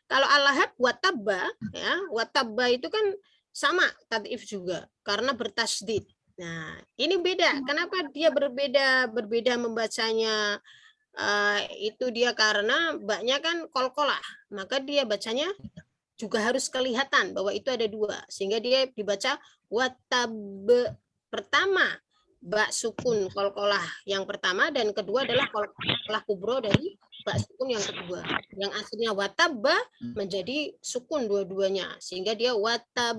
Kalau Al-Lahab watabba ya, watabba itu kan sama tad'if juga karena bertasdid. Nah, ini beda. Kenapa dia berbeda membacanya? Itu dia karena baknya kan kolkolah, maka dia bacanya juga harus kelihatan bahwa itu ada 2 sehingga dia dibaca watab. Pertama bak sukun kolkolah yang pertama dan kedua adalah kolkolah kubro dari bak sukun yang kedua. Yang aslinya watab menjadi sukun dua-duanya sehingga dia watab.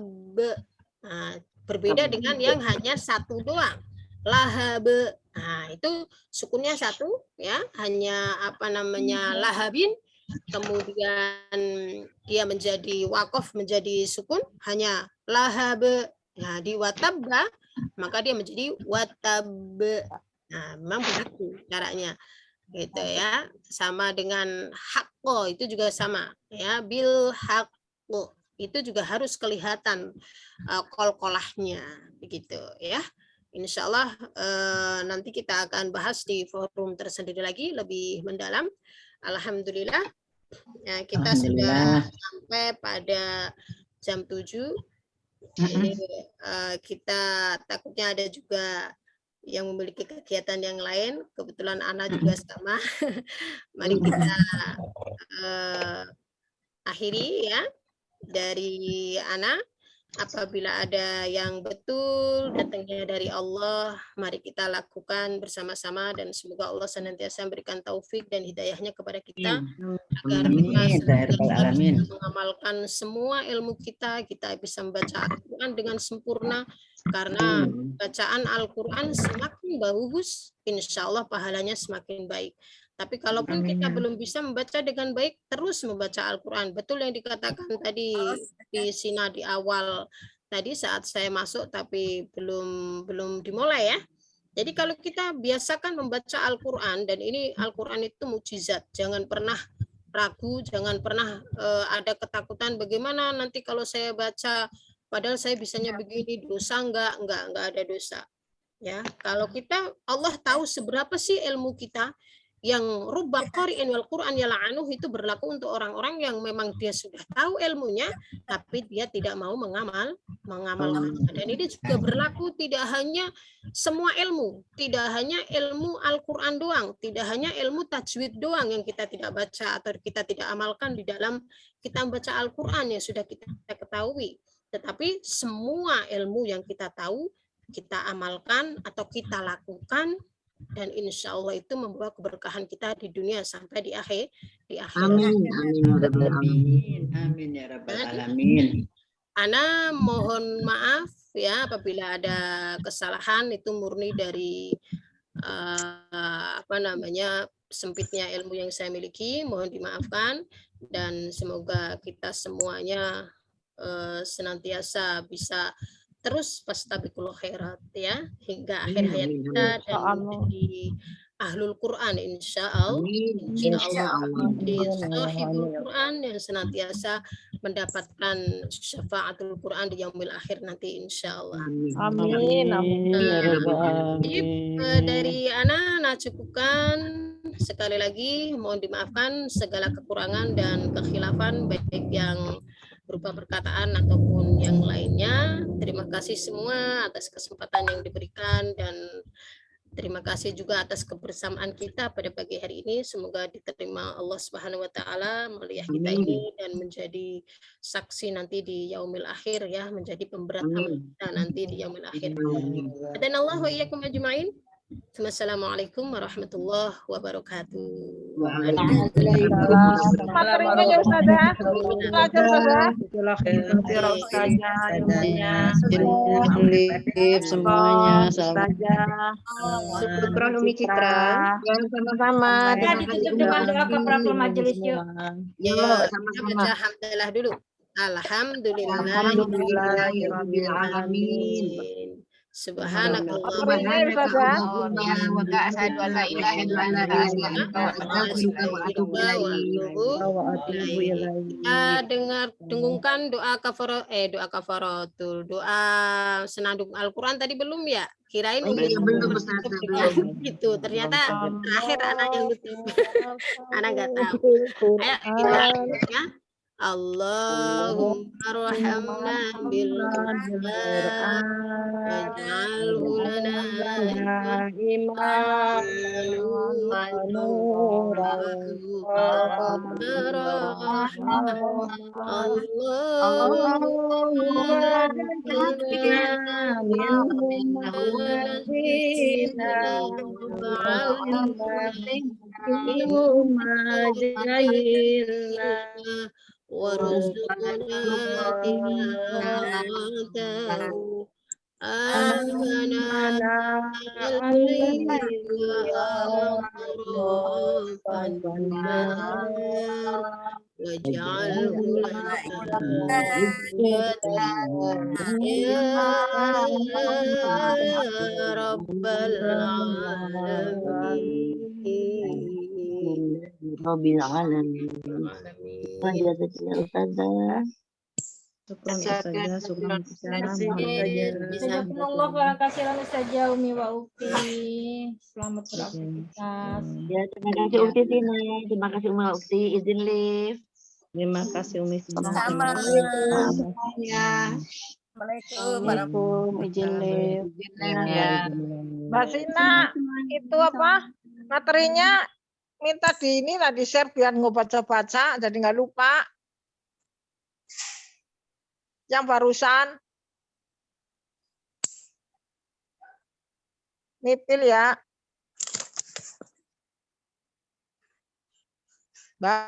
Nah, berbeda dengan yang hanya 1 doang. Lahab. Nah, itu sukunnya 1 ya, hanya apa namanya lahabin. Kemudian dia menjadi wakaf menjadi sukun hanya lahab. Nah, di watabba maka dia menjadi watab. Nah, memang begitu caranya. Gitu ya. Sama dengan haqqo itu juga sama ya, bil haqqo. Itu juga harus kelihatan kolkolahnya begitu ya. Insya Allah nanti kita akan bahas di forum tersendiri lagi lebih mendalam. Alhamdulillah ya, kita sudah sampai pada jam 7. Ini kita takutnya ada juga yang memiliki kegiatan yang lain. Kebetulan Ana juga sama. Mari kita akhiri ya dari Ana. Apabila ada yang betul datangnya dari Allah, mari kita lakukan bersama-sama dan semoga Allah senantiasa memberikan taufik dan hidayahnya kepada kita agar kita bisa mengamalkan semua ilmu kita bisa membaca Al-Quran dengan sempurna karena bacaan Al-Quran semakin bagus, insya Allah pahalanya semakin baik. Tapi kalaupun kita belum bisa membaca dengan baik, terus membaca Al-Quran. Betul yang dikatakan tadi di Sina di awal tadi saat saya masuk, tapi belum dimulai ya. Jadi kalau kita biasakan membaca Al-Quran, dan ini Al-Quran itu mukjizat, jangan pernah ragu, jangan pernah ada ketakutan bagaimana nanti kalau saya baca padahal saya bisanya begini, dosa enggak ada dosa. Ya, kalau kita Allah tahu seberapa sih ilmu kita, yang rubba qari'in wal Qur'an yal'anuh itu berlaku untuk orang-orang yang memang dia sudah tahu ilmunya tapi dia tidak mau mengamalkan. Dan ini juga berlaku tidak hanya semua ilmu, tidak hanya ilmu Al-Qur'an doang, tidak hanya ilmu tajwid doang yang kita tidak baca atau kita tidak amalkan di dalam kita membaca Al-Qur'an yang sudah kita ketahui. Tetapi semua ilmu yang kita tahu, kita amalkan atau kita lakukan, dan insya Allah itu membawa keberkahan kita di dunia sampai di akhir. Amin, amin ya rabbal alamin. Amin ya rabbal alamin. Ana mohon maaf ya apabila ada kesalahan, itu murni dari sempitnya ilmu yang saya miliki, mohon dimaafkan, dan semoga kita semuanya senantiasa bisa terus fastabiqul khairat ya hingga akhir hayat kita dan menjadi ahlul Quran insya Allah sahibul Quran yang senantiasa mendapatkan syafaatul Quran di yaumil akhir nanti insya Allah. Amin. Dari Ana cukupkan. Sekali lagi mohon dimaafkan segala kekurangan dan kekhilafan baik yang berupa perkataan ataupun yang lainnya. Terima kasih semua atas kesempatan yang diberikan dan terima kasih juga atas kebersamaan kita pada pagi hari ini. Semoga diterima Allah Subhanahu wa taala mulia kita ini dan menjadi saksi nanti di yaumil akhir ya, menjadi pemberat amal kita nanti di yaumil akhir. Dan Allah wa iyyakum ajmain. Assalamualaikum warahmatullahi wabarakatuh. Materinya ya Ustazah. Semuanya Syukran Umi Citra. Sama-sama. Ditutup dengan doa kafaratul majelis yuk. Ya, baca hamdalah dulu. Alhamdulillahirabbil alamin. Subhanallah wa asyhadu an la ilaha illa anta dengungkan doa kafaratul doa senandung Al-Qur'an tadi belum ya? Kirain belum gitu. Ternyata terakhir anak yang nutup. Anak enggak tahu. Ayo kita ya. Allahumma arhamna bil Qur'an waj'alhu lana imaman wa nuran wa Allahumma aj'alna warzuqna tilawatahu amana waj'alhu lana ya rabbal alamin. Rabbil alamin. Ustazah. Jazakumullah khairan katsiran Ustazah Umi wa Ukti. Selamat beraktivitas. Ya, terima kasih Ukti Tina. Terima kasih Umi Ukti. Izin live. Terima kasih Umi. Assalamualaikum warahmatullahi Izin live. Mbak Sina, itu apa? Materinya minta di ini lah di share biar nggak baca-baca jadi nggak lupa. Yang barusan nipil ya.